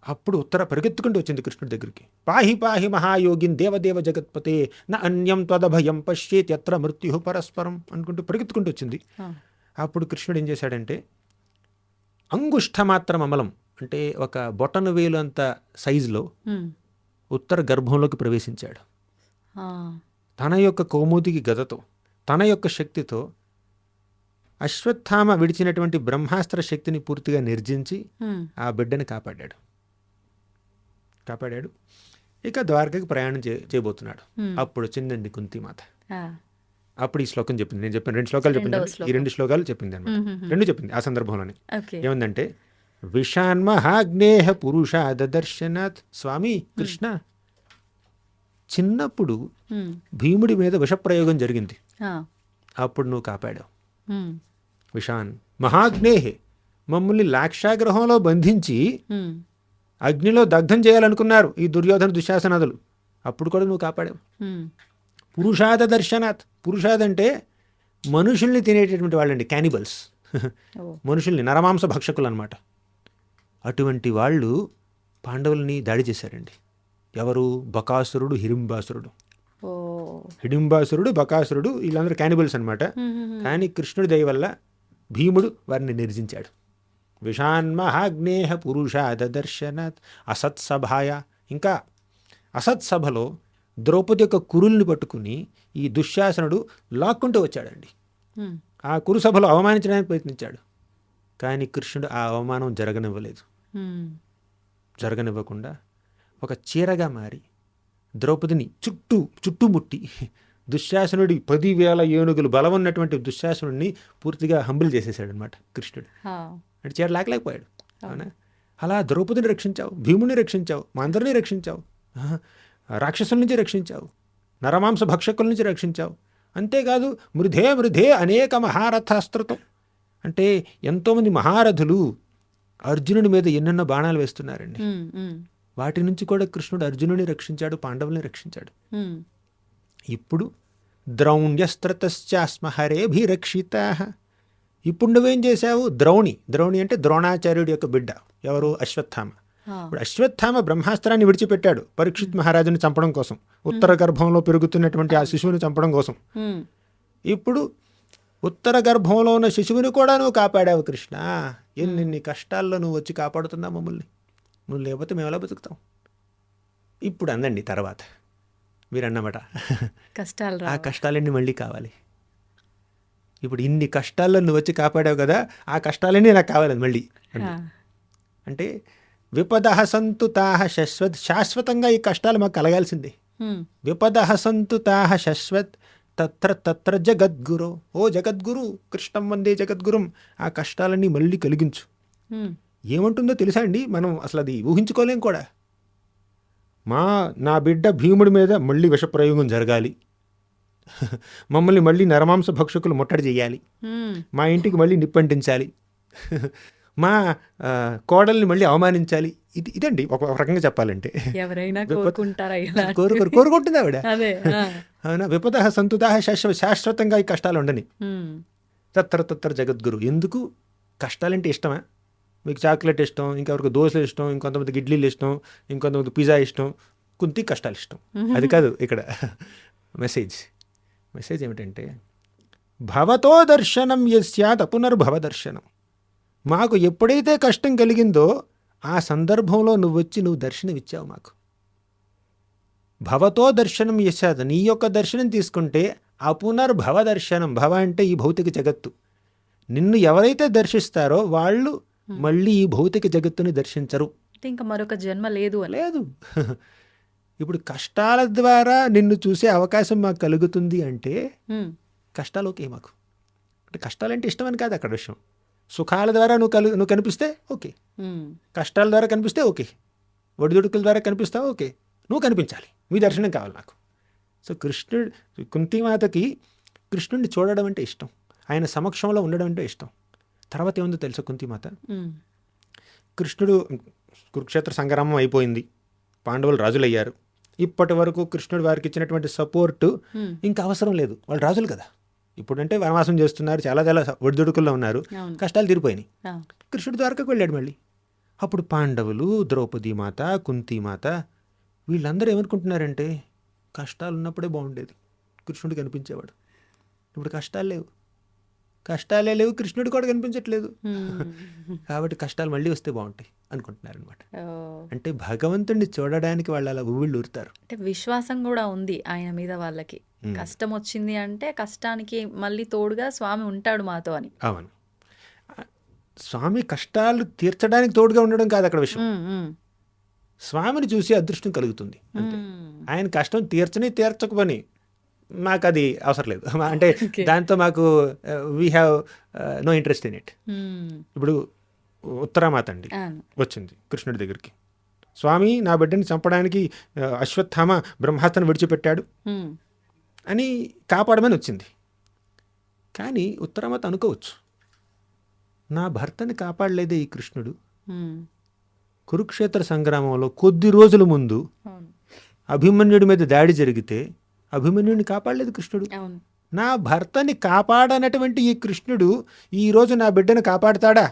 అప్పుడు ఉత్తర పరిగెత్తుకుంటూ వచ్చింది కృష్ణుడి దగ్గరికి. పాహి పాహి మహాయోగిన్ దేవదేవ జగత్పతే న అన్యం త్వదభయం పశ్యేత్ యత్ర మృత్యు పరస్పరం అనుకుంటూ పరిగెత్తుకుంటూ వచ్చింది. అప్పుడు కృష్ణుడు ఏం చేశాడంటే, అంగుష్ఠమాత్రం అమలం అంటే ఒక బొటను వేలు అంత సైజులో ఉత్తర గర్భంలోకి ప్రవేశించాడు. తన యొక్క కౌముదికి గదతో, తన యొక్క శక్తితో అశ్వత్థామ విడిచినటువంటి బ్రహ్మాస్త్ర శక్తిని పూర్తిగా నిర్జించి ఆ బిడ్డని కాపాడాడు. ఇక ద్వారకకి ప్రయాణం చేయబోతున్నాడు. అప్పుడు వచ్చిందండి కుంతిమాత. అప్పుడు ఈ శ్లోకం చెప్పింది. నేను చెప్పాను 2 శ్లోకాలు చెప్పింది, ఈ 2 శ్లోకాలు చెప్పింది అనమాట. 2 చెప్పింది ఆ సందర్భంలోనే. ఏమందంటే, విషాన్మహాగ్నేహ పురుషాదర్శనాత్. స్వామి కృష్ణ చిన్నప్పుడు భీముడి మీద విషప్రయోగం జరిగింది, అప్పుడు నువ్వు కాపాడావు. విషాన్ మహాగ్నేహే, మమ్మల్ని లాక్షాగ్రహంలో బంధించి అగ్నిలో దగ్ధం చేయాలనుకున్నారు ఈ దుర్యోధన దుశ్శాసనాదులు, అప్పుడు కూడా నువ్వు కాపాడావు. పురుషాద దర్శనాత్. పురుషాద్ అంటే మనుషుల్ని తినేటటువంటి వాళ్ళండి, క్యానిబల్స్. మనుషుల్ని, నరమాంస భక్షకులు అనమాట. అటువంటి వాళ్ళు పాండవుల్ని దాడి చేశారండి. ఎవరు? బకాసురుడు, హిడింబాసురుడు. హిడింబాసురుడు, బకాసురుడు, వీళ్ళందరూ క్యానిబల్స్ అనమాట. కానీ కృష్ణుడి దయ వల్ల భీముడు వారిని నిర్జించాడు. విషాన్మహాగ్నేహ పురుషాద దర్శనాత్ అసత్సభాయ. ఇంకా అసత్సభలో ద్రౌపది యొక్క కురుల్ని పట్టుకుని ఈ దుశ్శాసనుడు లాక్కుంటూ వచ్చాడండి. ఆ కురుసభలో అవమానించడానికి ప్రయత్నించాడు, కానీ కృష్ణుడు ఆ అవమానం జరగనివ్వకుండా ఒక చీరగా మారి ద్రౌపదిని చుట్టుముట్టి దుశ్శాసనుడి 10,000 ఏనుగులు బలం ఉన్నటువంటి దుశ్శాసనుడిని పూర్తిగా హంబుల్ చేసేసాడు అనమాట కృష్ణుడు. అంటే చీర లాగలేకపోయాడు. అవునా? అలా ద్రౌపదిని రక్షించావు, భీముని రక్షించావు, మా అందరినీ రక్షించావు, రాక్షసుల నుంచి రక్షించావు, నరమాంస భక్షకుల నుంచి రక్షించావు. అంతేకాదు మృధే అనేక మహారథాస్త్రతం. అంటే ఎంతోమంది మహారథులు అర్జునుడి మీద ఎన్నెన్నో బాణాలు వేస్తున్నారండి. వాటి నుంచి కూడా కృష్ణుడు అర్జునుడిని రక్షించాడు, పాండవుల్ని రక్షించాడు. ఇప్పుడు ద్రౌణ్యస్త్రతశ్చాస్మ హరేభిరక్షితా. ఇప్పుడు నువ్వేం చేశావు? ద్రౌణి అంటే ద్రోణాచార్యుడి యొక్క బిడ్డ. ఎవరు? అశ్వత్థామ. ఇప్పుడు అశ్వత్థామ బ్రహ్మాస్త్రాన్ని విడిచిపెట్టాడు పరీక్షిత్ మహారాజుని చంపడం కోసం, ఉత్తర గర్భంలో పెరుగుతున్నటువంటి ఆ శిశువుని చంపడం కోసం. ఇప్పుడు ఉత్తర గర్భంలో ఉన్న శిశువుని కూడా నువ్వు కాపాడావు కృష్ణ. ఎన్ని కష్టాల్లో నువ్వు వచ్చి కాపాడుతున్నావు మమ్మల్ని. నువ్వు లేకపోతే మేము ఎలా బతుకుతాం? ఇప్పుడు అందండి తర్వాత మీరు అన్నమాట, ఆ కష్టాలన్నీ మళ్ళీ కావాలి. ఇప్పుడు ఇన్ని కష్టాల్లో నువ్వు వచ్చి కాపాడావు కదా, ఆ కష్టాలన్నీ నాకు కావాలి మళ్ళీ. అంటే విపదః సంతు తాః శాశ్వతంగా ఈ కష్టాలు మాకు కలగాల్సిందే. విపదః సంతు తాః శాశ్వత్ తత్ర జగద్గురు. ఓ జగద్గురు, కృష్ణం వందే జగద్గురుం. ఆ కష్టాలన్నీ మళ్ళీ కలిగించు. ఏమంటుందో తెలుసా అండి, మనం అసలు అది ఊహించుకోలేం కూడా. నా బిడ్డ భీముడి మీద మళ్ళీ విషప్రయోగం జరగాలి, మమ్మల్ని మళ్ళీ నరమాంస భక్షకులు ముట్టడి చేయాలి, మా ఇంటికి మళ్ళీ నిప్పంటించాలి, మా కోడల్ని మళ్ళీ అవమానించాలి. ఇదండి ఒక రకంగా చెప్పాలంటే. ఎవరైనా కోరుకుంటుంది ఆవిడ. అవునా? విపదః సంతుతాః శాశ్వతంగా ఈ కష్టాలు ఉండని. తత్ర జగద్గురు. ఎందుకు? కష్టాలంటే ఇష్టమా? మీకు చాక్లెట్ ఇష్టం, ఇంకెవరికి దోశలు ఇష్టం, ఇంకొంతమందికి ఇడ్లీలు ఇష్టం, ఇంకొంతమందికి పిజ్జా ఇష్టం, కుంతి కష్టాలు ఇష్టం. అది కాదు ఇక్కడ మెసేజ్ ఏమిటంటే, భవతో దర్శనం యస్యాత్ పునర్భవ దర్శనం. మాకు ఎప్పుడైతే కష్టం కలిగిందో ఆ సందర్భంలో నువ్వు వచ్చి నువ్వు దర్శనం ఇచ్చావు మాకు. భవతో దర్శనం యస్యాత్, నీ యొక్క దర్శనం తీసుకుంటే అపునర్భవ దర్శనం. భవ అంటే ఈ భౌతిక జగత్తు. నిన్ను ఎవరైతే దర్శిస్తారో వాళ్ళు మళ్ళీ ఈ భౌతిక జగత్తుని దర్శించరు. ఇంకా మరొక జన్మ లేదు. ఇప్పుడు కష్టాల ద్వారా నిన్ను చూసే అవకాశం మాకు కలుగుతుంది అంటే కష్టాలు ఓకే మాకు. అంటే కష్టాలంటే ఇష్టం అని కాదు అక్కడ విషయం. సుఖాల ద్వారా నువ్వు కనిపిస్తే ఓకే, కష్టాల ద్వారా కనిపిస్తే ఓకే, ఒడిదుడుకుల ద్వారా కనిపిస్తావు ఓకే, నువ్వు కనిపించాలి, మీ దర్శనం కావాలి నాకు. సో కుంతిమాతకి కృష్ణుడిని చూడడం అంటే ఇష్టం, ఆయన సమక్షంలో ఉండడం అంటే ఇష్టం. తర్వాత ఏముందో తెలుసా కుంతిమాత? కృష్ణుడు కురుక్షేత్ర సంగ్రామం అయిపోయింది, పాండవులు రాజులయ్యారు. ఇప్పటి వరకు కృష్ణుడు వారికి ఇచ్చినటువంటి సపోర్టు ఇంకా అవసరం లేదు, వాళ్ళు రాజులు కదా. ఇప్పుడంటే వనవాసం చేస్తున్నారు, చాలా ఒడిదుడుకుల్లో ఉన్నారు, కష్టాలు తీరిపోయినాయి. కృష్ణుడు ద్వారకకు వెళ్ళాడు మళ్ళీ. అప్పుడు పాండవులు, ద్రౌపది మాత, కుంతిమాత వీళ్ళందరూ ఏమనుకుంటున్నారంటే కష్టాలు ఉన్నప్పుడే బాగుండేది, కృష్ణుడు కనిపించేవాడు. ఇప్పుడు కష్టాలే లేవు, కృష్ణుడు కూడా కనిపించట్లేదు, కాబట్టి కష్టాలు మళ్ళీ వస్తే బాగుంటాయి అనుకుంటున్నారు అనమాట. అంటే భగవంతుడిని చూడడానికి వాళ్ళు అలా ఊళ్ళు ఊరుతారు. అంటే విశ్వాసం కూడా ఉంది ఆయన మీద వాళ్ళకి. కష్టం వచ్చింది అంటే కష్టానికి మళ్ళీ తోడుగా స్వామి ఉంటాడు మాతో అని. అవును, స్వామి కష్టాలు తీర్చడానికి తోడుగా ఉండడం కాదు అక్కడ విషయం. స్వామిని చూసి అదృష్టం కలుగుతుంది అంతే. ఆయన కష్టం తీర్చకపోని మాకు అది అవసరం లేదు, అంటే దాంతో మాకు we have no interest in it. ఇప్పుడు ఉత్తరామాత అండి అవును. వచ్చింది కృష్ణుడి దగ్గరికి. స్వామి, నా బిడ్డని చంపడానికి అశ్వత్థామ బ్రహ్మాస్త్రం విడిచిపెట్టాడు హ్మ్. అని కాపాడమని వచ్చింది. కానీ ఉత్తరామాత అనుకోవచ్చు, నా భర్తని కాపాడలేదే ఈ కృష్ణుడు. హ్మ్. కురుక్షేత్ర సంగ్రామంలో కొద్ది రోజుల ముందు అవును. అభిమన్యుడి మీద దాడి జరిగితే అభిమన్యుడిని కాపాడలేదు కృష్ణుడు. అవును. నా భర్తని కాపాడనటువంటి ఈ కృష్ణుడు ఈరోజు నా బిడ్డను కాపాడుతాడా,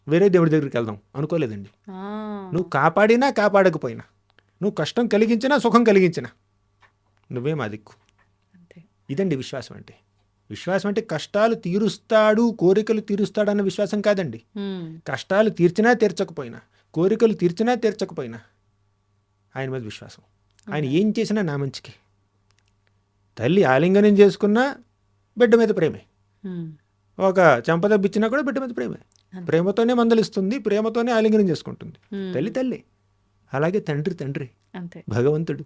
వేరే దేవుడి దగ్గరికి వెళ్దాం అనుకోలేదండి. ఆ. నువ్వు కాపాడినా కాపాడకపోయినా, నువ్వు కష్టం కలిగించినా సుఖం కలిగించినా నువ్వే మా దిక్కు. అంతే. ఇదండి విశ్వాసం అంటే. విశ్వాసం అంటే కష్టాలు తీరుస్తాడు, కోరికలు తీరుస్తాడు అన్న విశ్వాసం కాదండి. హ్మ్. కష్టాలు తీర్చినా తీర్చకపోయినా, కోరికలు తీర్చినా తీర్చకపోయినా ఆయన మీద విశ్వాసం. ఆయన ఏం చేసినా నా మంచికి. తల్లి ఆలింగనం చేసుకున్నా బిడ్డ మీద ప్రేమే, హ్మ్. ఒక చెంపదబ్బిచ్చినా కూడా బిడ్డ మీద ప్రేమే. అంతే. ప్రేమతోనే మందలిస్తుంది, ప్రేమతోనే ఆలింగనం చేసుకుంటుంది. హ్మ్. తల్లి తల్లి. అలాగే తండ్రి తండ్రి, అంతే. భగవంతుడు.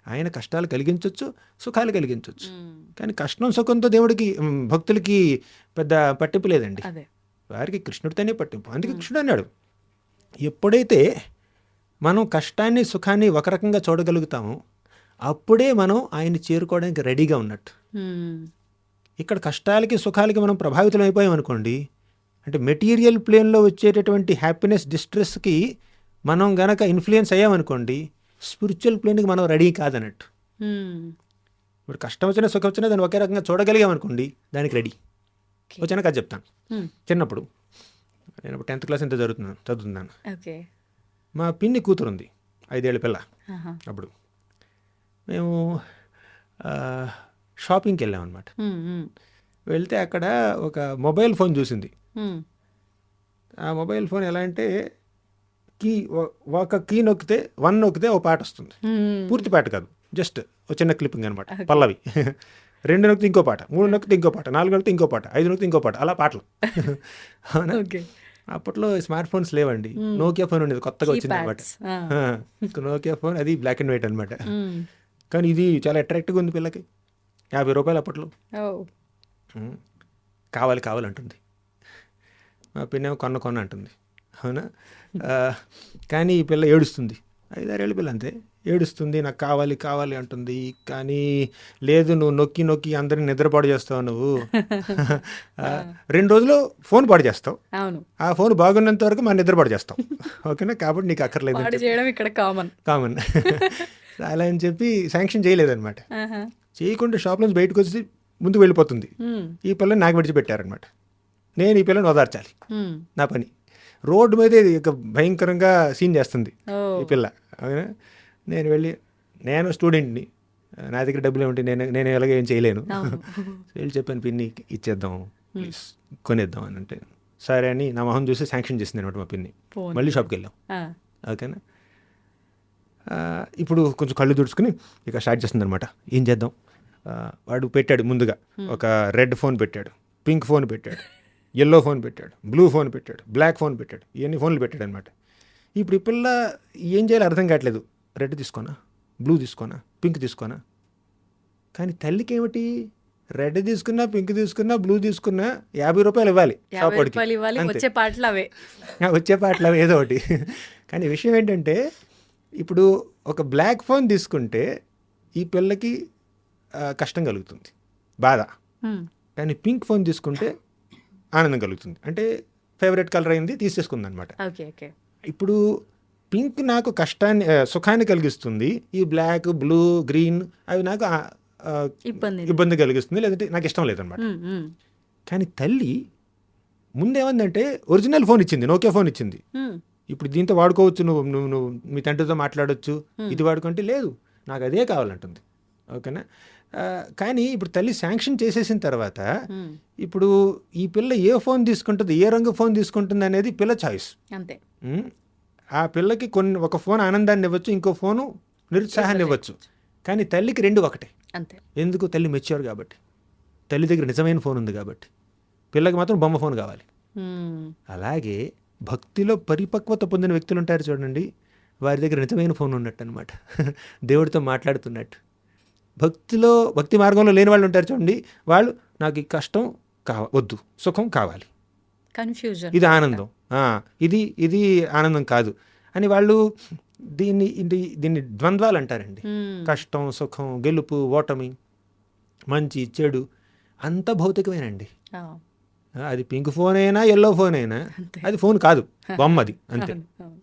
ఆయన కష్టాలు కలిగించవచ్చు, సుఖాలు కలిగించవచ్చు. హ్మ్. కానీ కష్టం సుఖంతో దేవుడికి భక్తులకి పెద్ద పట్టింపు లేదండి. అదే. వారికి కృష్ణుడితోనే పట్టింపు. అందుకే కృష్ణుడు అన్నాడు, ఎప్పుడైతే మనం కష్టాన్ని సుఖాన్ని ఒక రకంగా చూడగలుగుతామో అప్పుడే మనం ఆయన్ని చేరుకోవడానికి రెడీగా ఉన్నట్టు. హ్మ్. ఇక్కడ కష్టాలకి సుఖాలకి మనం ప్రభావితం అయిపోయాం అనుకోండి, అంటే మెటీరియల్ ప్లేన్లో వచ్చేటటువంటి హ్యాపీనెస్ డిస్ట్రెస్కి మనం గనక ఇన్ఫ్లుయెన్స్ అయ్యామనుకోండి, స్పిరిచువల్ ప్లేన్కి మనం రెడీ కాదన్నట్టు. హ్మ్. ఇప్పుడు కష్టం వచ్చినా సుఖం వచ్చినా దాన్ని ఒకే రకంగా చూడగలిగామనుకోండి, దానికి రెడీ. ఓకే. వచ్చినా కథ చెప్తాను. హ్మ్. చిన్నప్పుడు నేను 10th క్లాస్ ఎంత చదువుతున్నాను. ఓకే. మా పిన్ని కూతురు ఉంది, 5 ఏళ్ల పిల్ల. ఆహా. అప్పుడు మేము షాపింగ్కి వెళ్ళామన్నమాట. హ్మ్. హ్మ్. వెళ్తే అక్కడ ఒక మొబైల్ ఫోన్ చూసింది. హ్మ్. ఆ మొబైల్ ఫోన్ ఎలా అంటే కీ ఒక కీ నొక్కితే 1 నొక్కితే ఓ పాట వస్తుంది. హ్మ్. పూర్తి పాట కాదు, జస్ట్ ఒక చిన్న క్లిప్పింగ్ అనమాట, Okay. పల్లవి. 2 నొక్కితే ఇంకో పాట, 3 నొక్కితే ఇంకో పాట, 4 నొక్కితే ఇంకో పాట, 5 నొక్కితే ఇంకో పాట, అలా పాటలు. అవునా? ఓకే. అప్పట్లో స్మార్ట్ ఫోన్స్ లేవండి, నోకియా ఫోన్ ఉండేది, కొత్తగా వచ్చింది అనమాట. కీప్యాడ్స్. నోకియా ఫోన్, అది బ్లాక్ అండ్ వైట్ అనమాట. హ్మ్. కానీ ఇది చాలా అట్రాక్టివ్గా ఉంది పిల్లకి. 50 రూపాయలు అప్పట్లో. ఓ. ఉమ్, కావాలి కావాలంటుంది. మా పిన్నేమో కొన్న అంటుంది. అవునా? కానీ ఈ పిల్ల ఏడుస్తుంది, 5-6 ఏళ్ళ పిల్ల అంతే, ఏడుస్తుంది, నాకు కావాలి కావాలి అంటుంది. కానీ లేదు, నువ్వు నొక్కి నొక్కి అందరిని నిద్రపాడు చేస్తావు నువ్వు. 2 రోజులు ఫోన్ పాడు చేస్తావు, అవును. ఆ ఫోన్ బాగున్నంత వరకు మన నిద్రపాడు చేస్తావు. ఓకేనా? కాబట్టి నీకు అక్కర్లేదు పాడు చేయడం ఇక్కడ కామన్. కామన్. అలా అని చెప్పి శాంక్షన్ చేయలేదన్నమాట. ఆహా. చేయకుండా షాప్ నుంచి బయటకు వచ్చి ముందుకు వెళ్ళిపోతుంది. హ్మ్. ఈ పిల్లని నాకు విడిచిపెట్టారనమాట. నేను ఈ పిల్లని ఓదార్చాలి, హ్మ్. నా పని. రోడ్డు మీదే ఇక భయంకరంగా సీన్ చేస్తుంది ఓ. ఈ పిల్ల. అవునా? నేను వెళ్ళి, నేను స్టూడెంట్ని, నా దగ్గర డబ్బులు ఏమిటి, నేను ఎలాగ ఏం చేయలేను. అవును. వెళ్ళి చెప్పాను, పిన్ని ఇచ్చేద్దాం ప్లీజ్, కొనేద్దాం అని అంటే సరే అని నా మొహం చూసి శాంక్షన్ చేసింది అనమాట మా పిన్ని. ఫోన్. మళ్ళీ షాప్కి వెళ్ళాం. ఆ. ఓకేనా? ఇప్పుడు కొంచెం కళ్ళు తుడుచుకుని ఇక స్టార్ట్ చేస్తుంది అనమాట. ఏం చేద్దాం? వాడు పెట్టాడు ముందుగా ఒక రెడ్ ఫోన్ పెట్టాడు, పింక్ ఫోన్ పెట్టాడు, ఎల్లో ఫోన్ పెట్టాడు, బ్లూ ఫోన్ పెట్టాడు, బ్లాక్ ఫోన్ పెట్టాడు, ఇవన్నీ ఫోన్లు పెట్టాడు అనమాట. ఇప్పుడు ఈ పిల్ల ఏం చేయాలో అర్థం కావట్లేదు. రెడ్ తీసుకోనా, బ్లూ తీసుకోనా, పింక్ తీసుకోనా? కానీ తల్లికి ఏమిటి, రెడ్ తీసుకున్నా, పింక్ తీసుకున్నా, బ్లూ తీసుకున్నా 50 రూపాయలు ఇవ్వాలి 50 రూపాయలు ఇవ్వాలి, వచ్చే పాటలు అవే. వచ్చే పాటలు ఏదో ఒకటి. కానీ విషయం ఏంటంటే, ఇప్పుడు ఒక బ్లాక్ ఫోన్ తీసుకుంటే ఈ పిల్లకి కష్టం కలుగుతుంది, బాధ. హ్మ్. కానీ పింక్ ఫోన్ తీసుకుంటే ఆనందం కలుగుతుంది. అంటే ఫేవరెట్ కలర్ అయింది, తీసేసుకుంది అనమాట. ఓకే. ఓకే. ఇప్పుడు పింక్ నాకు కష్టాన్ని సుఖాన్ని కలిగిస్తుంది, ఈ బ్లాక్, బ్లూ, గ్రీన్ అవి నాకు ఇబ్బంది కలిగిస్తుంది, లేదంటే నాకు ఇష్టం లేదనమాట. హ్మ్. హ్మ్. కానీ తల్లి ముందేమందంటే ఒరిజినల్ ఫోన్ ఇచ్చింది, నోకియా ఫోన్ ఇచ్చింది. హ్మ్. ఇప్పుడు దీంతో వాడుకోవచ్చు, నువ్వు మీ తండ్రితో మాట్లాడవచ్చు, ఇది వాడుకుంటే లేదు, నాకు అదే కావాలంటుంది. ఓకేనా? కానీ ఇప్పుడు తల్లి శాంక్షన్ చేసేసిన తర్వాత హ్మ్. ఇప్పుడు ఈ పిల్ల ఏ ఫోన్ తీసుకుంటుంది, ఏ రంగు ఫోన్ తీసుకుంటుంది అనేది పిల్ల చాయిస్. అంతే. ఆ పిల్లకి ఒక ఫోన్ ఆనందాన్ని ఇవ్వచ్చు, ఇంకో ఫోను నిరుత్సాహాన్ని ఇవ్వచ్చు. కానీ తల్లికి 2 ఒకటే. అంతే. ఎందుకు? తల్లి మెచ్యూర్ కాబట్టి, తల్లి దగ్గర నిజమైన ఫోన్ ఉంది కాబట్టి. పిల్లకి మాత్రం బొమ్మ ఫోన్ కావాలి. హ్మ్. అలాగే భక్తిలో పరిపక్వత పొందిన వ్యక్తులు ఉంటారు చూడండి, వారి దగ్గర నిజమైన ఫోన్ ఉన్నట్టు అనమాట, దేవుడితో మాట్లాడుతున్నట్టు. భక్తి మార్గంలో లేని వాళ్ళు ఉంటారు చూడండి, వాళ్ళు నాకు ఈ కష్టం వద్దు, సుఖం కావాలి, కన్ఫ్యూజన్. ఇది ఆనందం, ఇది ఇది ఆనందం కాదు అని వాళ్ళు దీన్ని ద్వంద్వాలు అంటారండి. కష్టం, సుఖం, గెలుపు, ఓటమి, మంచి, చెడు అంత భౌతికమేనండి. అది పింక్ ఫోన్ అయినా ఎల్లో ఫోన్ అయినా అది ఫోన్ కాదు, బొమ్మ అది అంతే.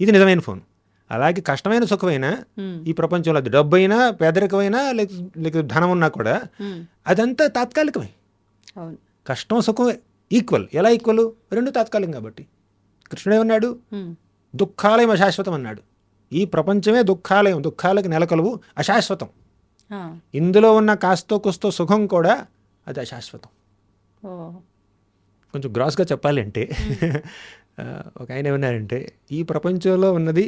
ఇది నిజమైన ఫోన్. అలాగే కష్టమైన సుఖమైనా ఈ ప్రపంచంలో అది డబ్బు అయినా పేదరికమైనా లేక ధనం ఉన్నా కూడా అదంతా తాత్కాలికమే. కష్టం సుఖం ఈక్వల్. ఎలా ఈక్వల్? రెండు తాత్కాలికం కాబట్టి. కృష్ణుడు ఏమన్నాడు? దుఃఖాలయం అశాశ్వతం అన్నాడు. ఈ ప్రపంచమే దుఃఖాలయం, దుఃఖాలకు నెలకొలువు, అశాశ్వతం. ఇందులో ఉన్న కాస్తో కుస్తో సుఖం కూడా అది అశాశ్వతం. కొంచెం గ్రాస్గా చెప్పాలి అంటే ఒక ఆయన ఏమన్నారంటే ఈ ప్రపంచంలో ఉన్నది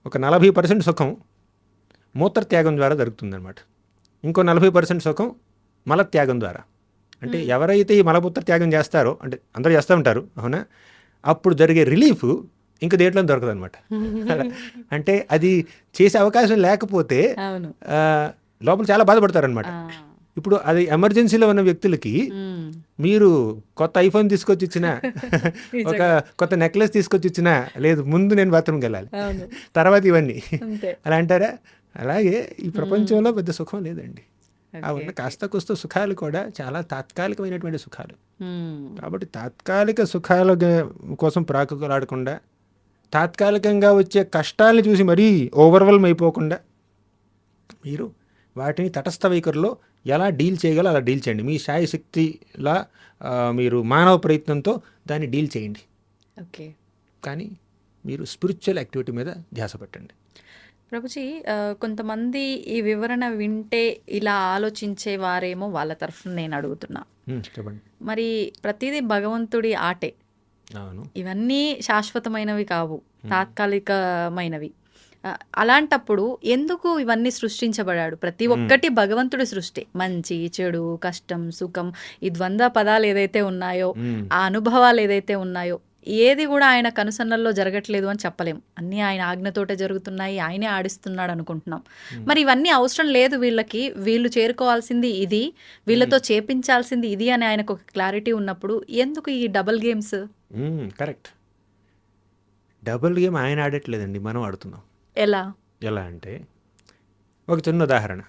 ఒక 40% సుఖం మూత్రత్యాగం ద్వారా జరుగుతుందన్నమాట. ఇంకో 40% సుఖం మలత్యాగం ద్వారా. అంటే ఎవరైతే ఈ మలమూత్ర త్యాగం చేస్తారో, అంటే అందరూ చేస్తూ ఉంటారు అవునా, అప్పుడు జరిగే రిలీఫ్ ఇంకా దేంట్లో దొరకదు అనమాట. అంటే అది చేసే అవకాశం లేకపోతే లోపల చాలా బాధపడతారనమాట. ఇప్పుడు అది ఎమర్జెన్సీలో ఉన్న వ్యక్తులకి మీరు కొత్త ఐఫోన్ తీసుకొచ్చి ఇచ్చినా, ఒక కొత్త నెక్లెస్ తీసుకొచ్చి ఇచ్చినా, లేదు ముందు నేను బాత్రూమ్కి వెళ్ళాలి తర్వాత ఇవన్నీ అలా అంటారా? అలాగే ఈ ప్రపంచంలో పెద్ద సుఖం లేదండి. అవును, కాస్త కుస్త సుఖాలు కూడా చాలా తాత్కాలికమైనటువంటి సుఖాలు. కాబట్టి తాత్కాలిక సుఖాల కోసం ప్రాకులాడకుండా, తాత్కాలికంగా వచ్చే కష్టాలను చూసి మరీ ఓవర్వెల్మ్ అయిపోకుండా మీరు వాటిని తటస్థ వైఖరిలో ఎలా డీల్ చేయగలో అలా డీల్ చేయండి. మీ శాయశక్తిలా మీరు మానవ ప్రయత్నంతో దాన్ని డీల్ చేయండి. ఓకే, కానీ మీరు స్పిరిచువల్ యాక్టివిటీ మీద ధ్యాస పెట్టండి. ప్రభుజీ, కొంతమంది ఈ వివరణ వింటే ఇలా ఆలోచించే వారేమో వాళ్ళ తరఫున నేను అడుగుతున్నా. చెప్పండి. మరి ప్రతిదీ భగవంతుడి ఆటే, అవును, ఇవన్నీ శాశ్వతమైనవి కావు, తాత్కాలికమైనవి. అలాంటప్పుడు ఎందుకు ఇవన్నీ సృష్టించబడాడు? ప్రతి ఒక్కటి భగవంతుడి సృష్టి. మంచి, చెడు, కష్టం, సుఖం, ఈ ద్వంద్వ పదాలు ఏదైతే ఉన్నాయో, ఆ అనుభవాలు ఏదైతే ఉన్నాయో, ఏది కూడా ఆయన కనుసన్నల్లో జరగట్లేదు అని చెప్పలేం. అన్నీ ఆయన ఆజ్ఞతోటే జరుగుతున్నాయి, ఆయనే ఆడిస్తున్నాడు అనుకుంటున్నాం. మరి ఇవన్నీ అవసరం లేదు వీళ్ళకి, వీళ్ళు చేరుకోవాల్సింది ఇది, వీళ్ళతో చేపించాల్సింది ఇది అని ఆయనకు ఒక క్లారిటీ ఉన్నప్పుడు ఎందుకు ఈ double games? Correct. Double game ఆయన ఆడట్లేదండి, మనం ఆడుతున్నాం. ఎలా అంటే ఒక చిన్న ఉదాహరణ.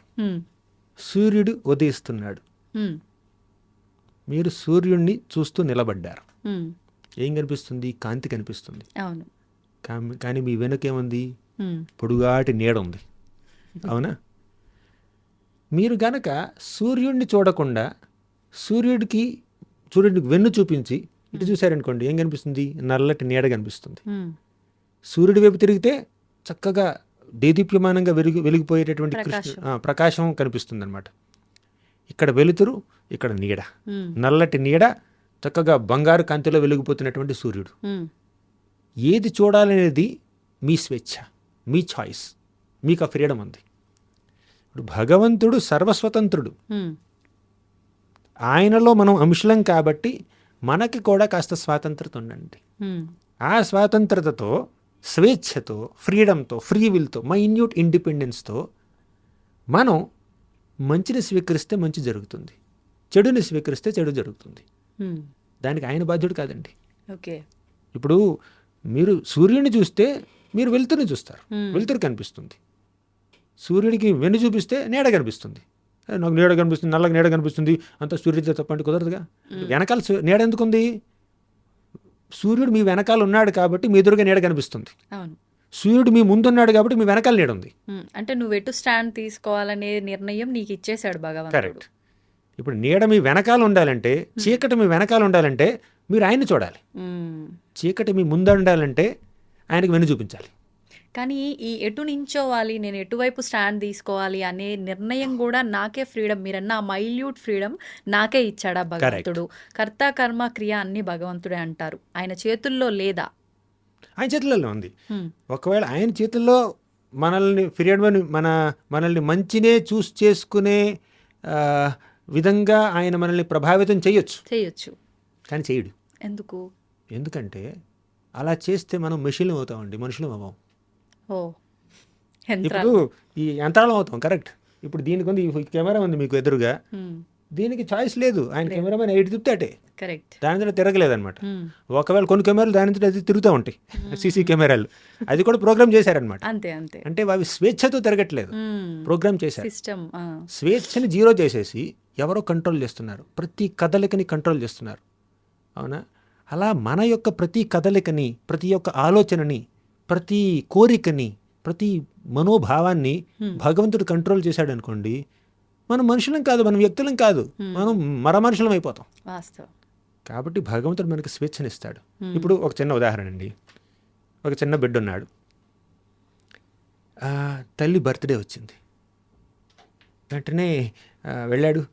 సూర్యుడు ఉదయిస్తున్నాడు, మీరు సూర్యుడిని చూస్తూ నిలబడ్డారు. ఏం కనిపిస్తుంది? కాంతి కనిపిస్తుంది. కానీ మీ వెనుకేముంది? పొడుగాటి నీడ ఉంది. అవునా? మీరు గనక సూర్యుడిని చూడకుండా సూర్యుడికి వెన్ను చూపించి ఇటు చూశారనుకోండి, ఏం కనిపిస్తుంది? నల్లటి నీడ కనిపిస్తుంది. సూర్యుడి వైపు తిరిగితే చక్కగా దేదీప్యమానంగా వెలిగిపోయేటటువంటి ప్రకాశం కనిపిస్తుంది అనమాట. ఇక్కడ వెలుతురు, ఇక్కడ నీడ, నల్లటి నీడ, చక్కగా బంగారు కాంతిలో వెలిగిపోతున్నటువంటి సూర్యుడు. ఏది చూడాలనేది మీ స్వేచ్ఛ, మీ చాయిస్, మీకు ఆ ఫ్రీడమ్ ఉంది. ఇప్పుడు భగవంతుడు సర్వస్వతంత్రుడు, ఆయనలో మనం అంశలం కాబట్టి మనకి కూడా కాస్త స్వాతంత్రత ఉండండి. ఆ స్వాతంత్రతతో, స్వేచ్ఛతో, ఫ్రీడమ్తో, ఫ్రీ విల్తో, మైన్యూట్ ఇండిపెండెన్స్తో మనం మంచిని స్వీకరిస్తే మంచి జరుగుతుంది, చెడుని స్వీకరిస్తే చెడు జరుగుతుంది. దానికి ఆయన బాధ్యుడు కాదండి. ఓకే, ఇప్పుడు మీరు సూర్యుడిని చూస్తే మీరు వెలుతురుని చూస్తారు, వెలుతురు కనిపిస్తుంది. సూర్యుడికి వెన్ను చూపిస్తే నీడ కనిపిస్తుంది. నాకు నీడ కనిపిస్తుంది, నల్లగా నీడ కనిపిస్తుంది, అంత సూర్యుడితో తప్పంటే కుదరదుగా. వెనకాల నీడ ఎందుకుంది? సూర్యుడు మీ వెనకాల ఉన్నాడు కాబట్టి మీ ఎదురుగా నీడ కనిపిస్తుంది. సూర్యుడు మీ ముందున్నాడు కాబట్టి మీ వెనకాల నీడ ఉంది. అంటే నువ్వు ఎటు స్టాండ్ తీసుకోవాలనే నిర్ణయం నీకు ఇచ్చేశాడు భగవంతుడు. కరెక్ట్. ఇప్పుడు నీడ మీ వెనకాల ఉండాలంటే, చీకటి మీ వెనకాల ఉండాలంటే మీరు ఆయన్ని చూడాలి. చీకటి మీ ముందు ఉండాలంటే ఆయనకు వెన్ను చూపించాలి. కానీ ఈ ఎటు నించోవాలి, నేను ఎటువైపు స్టాండ్ తీసుకోవాలి అనే నిర్ణయం కూడా నాకే ఫ్రీడమ్, మీరన్న ఆ మైల్యూట్ ఫ్రీడమ్ నాకే ఇచ్చాడా భగవంతుడు? కర్త కర్మ క్రియ అన్ని భగవంతుడే అంటారు, ఆయన చేతుల్లో లేదా? ఆయన చేతుల్లో ఉంది. ఒకవేళ ఆయన చేతుల్లో మనల్ని ఫ్రీడమ్, మనల్ని మంచినే చూస్ చేసుకునే విధంగా ఆయన మనల్ని ప్రభావితం చేయొచ్చు, కానీ చేయడు. ఎందుకంటే అలా చేస్తే మనం మెషిన్లు అవుతామండి, మనుషులు అవ్వం. ఇప్పుడు ఈ యంత్రాలం అవుతాం. కరెక్ట్. ఇప్పుడు దీనికి ఉంది, కెమెరా ఉంది మీకు ఎదురుగా, దీనికి చాయిస్ లేదు. ఆయన కెమెరామెన్ ఎయిట్ తిప్పితే అటే, కరెక్ట్. దాని ద్వారా తిరగలేదన్నమాట. ఒకవేళ కొన్ని కెమెరాలు దాని ద్వారా అది తిరుగుతూ ఉంటాయి, సీసీ కెమెరాలు, అది కూడా ప్రోగ్రామ్ చేశారనమాట. అంతే అంతే. అంటే అవి స్వేచ్ఛతో తిరగట్లేదు, ప్రోగ్రామ్ చేశారు. సిస్టమ్. స్వేచ్ఛని జీరో చేసేసి ఎవరో కంట్రోల్ చేస్తున్నారు, ప్రతి కదలికని కంట్రోల్ చేస్తున్నారు. అవునా? అలా మన యొక్క ప్రతి కదలికని, ప్రతి ఒక్క ఆలోచనని, ప్రతి కోరికని, ప్రతి మనోభావాన్ని భగవంతుడు కంట్రోల్ చేశాడు అనుకోండి, మనం మనుషులం కాదు, మనం వ్యక్తులం కాదు, మనం మనుషులం అయిపోతాం. వాస్తవం. కాబట్టి భగవంతుడు మనకి స్వేచ్ఛనిస్తాడు. ఇప్పుడు ఒక చిన్న ఉదాహరణ అండి. ఒక చిన్న బిడ్డ ఉన్నాడు, తల్లి బర్త్డే వచ్చింది, వెంటనే వెళ్ళాడు,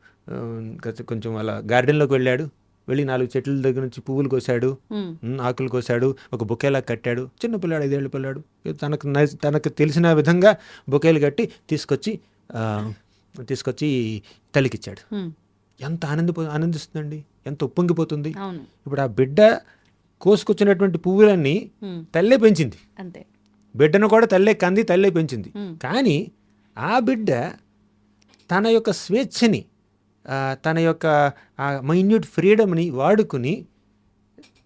కొంచెం అలా గార్డెన్లోకి వెళ్ళాడు, వెళ్ళి 4 చెట్ల దగ్గర నుంచి పువ్వులు కోసాడు, ఆకులు కోసాడు, ఒక బొకేలా కట్టాడు. చిన్న పిల్లాడు, 5 ఏళ్ళ పిల్లాడు, తనకు తెలిసిన విధంగా బొకేలు కట్టి తీసుకొచ్చి తల్లికిచ్చాడు. ఎంత ఆనందిస్తుందండి, ఎంత ఉప్పొంగిపోతుంది. ఇప్పుడు ఆ బిడ్డ కోసుకొచ్చినటువంటి పువ్వులన్నీ తల్లే పెంచింది, అంతే. బిడ్డను కూడా తల్లే కంది, తల్లే పెంచింది. కానీ ఆ బిడ్డ తన యొక్క స్వేచ్ఛని, తన యొక్క మైన్యూట్ ఫ్రీడమ్ని వాడుకుని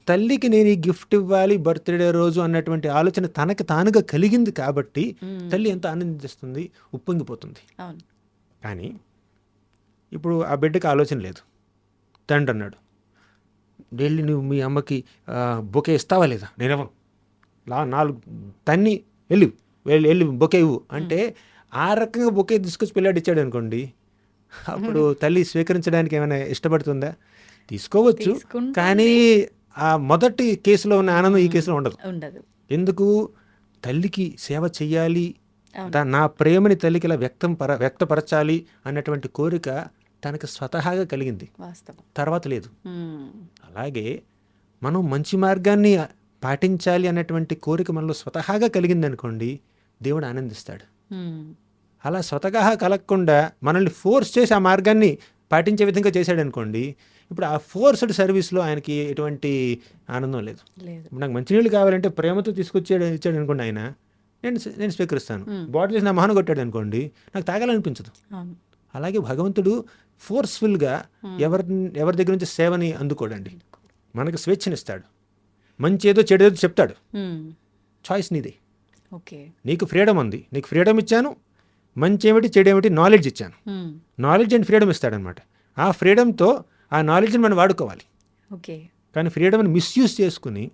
తల్లికి నేను ఈ గిఫ్ట్ ఇవ్వాలి బర్త్డే రోజు అన్నటువంటి ఆలోచన తనకు తానుగా కలిగింది కాబట్టి తల్లి ఎంత ఆనందిస్తుంది, ఉప్పొంగిపోతుంది. కానీ ఇప్పుడు ఆ బిడ్డకి ఆలోచన లేదు. తండ్రి అన్నాడు, వెళ్ళి నువ్వు మీ అమ్మకి బొకే ఇస్తావా లేదా? నేనెవను, 4 తన్ని వెళ్ళి బొకే ఇవ్వు అంటే, ఆ రకంగా బొకే తీసుకొచ్చి పిల్లాడు ఇచ్చాడు అనుకోండి, అప్పుడు తల్లి స్వీకరించడానికి ఏమైనా ఇష్టపడుతుందా? తీసుకోవచ్చు, కానీ ఆ మొదటి కేసులో ఉన్న ఆనందం ఈ కేసులో ఉండదు. ఎందుకు? తల్లికి సేవ చెయ్యాలి, నా ప్రేమని తల్లికి ఇలా వ్యక్తపరచాలి అన్నటువంటి కోరిక తనకు స్వతహాగా కలిగింది, తర్వాత లేదు. అలాగే మనం మంచి మార్గాన్ని పాటించాలి అన్నటువంటి కోరిక మనలో స్వతహాగా కలిగింది అనుకోండి, దేవుడు ఆనందిస్తాడు. అలా స్వతహాగా కలగకుండా మనల్ని ఫోర్స్ చేసి ఆ మార్గాన్ని పాటించే విధంగా చేశాడు అనుకోండి, ఇప్పుడు ఆ ఫోర్స్డ్ సర్వీస్లో ఆయనకి ఎటువంటి ఆనందం లేదు. ఇప్పుడు నాకు మంచినీళ్ళు కావాలంటే ప్రేమతో ఇచ్చాడు అనుకోండి ఆయన, నేను స్వీకరిస్తాను. బాటిల్ వేసి నా మొహన కొట్టాడు అనుకోండి, నాకు తాగాలనిపించదు. అలాగే భగవంతుడు ఫోర్స్ఫుల్గా ఎవరి దగ్గర నుంచి సేవని అందుకోడండి, మనకు స్వేచ్ఛనిస్తాడు. మంచి ఏదో చెడు ఏదో చెప్తాడు, చాయిస్ నీదే. నీకు ఫ్రీడమ్ ఉంది, నీకు ఫ్రీడమ్ ఇచ్చాను, మంచి ఏమిటి చెడు ఏమిటి నాలెడ్జ్ ఇచ్చాను, నాలెడ్జ్ అండ్ ఫ్రీడమ్ ఇస్తాడనమాట. ఆ ఫ్రీడమ్తో ఆ నాలెడ్జ్ని మనం వాడుకోవాలి. కానీ ఫ్రీడమ్ని మిస్యూజ్ చేసుకుని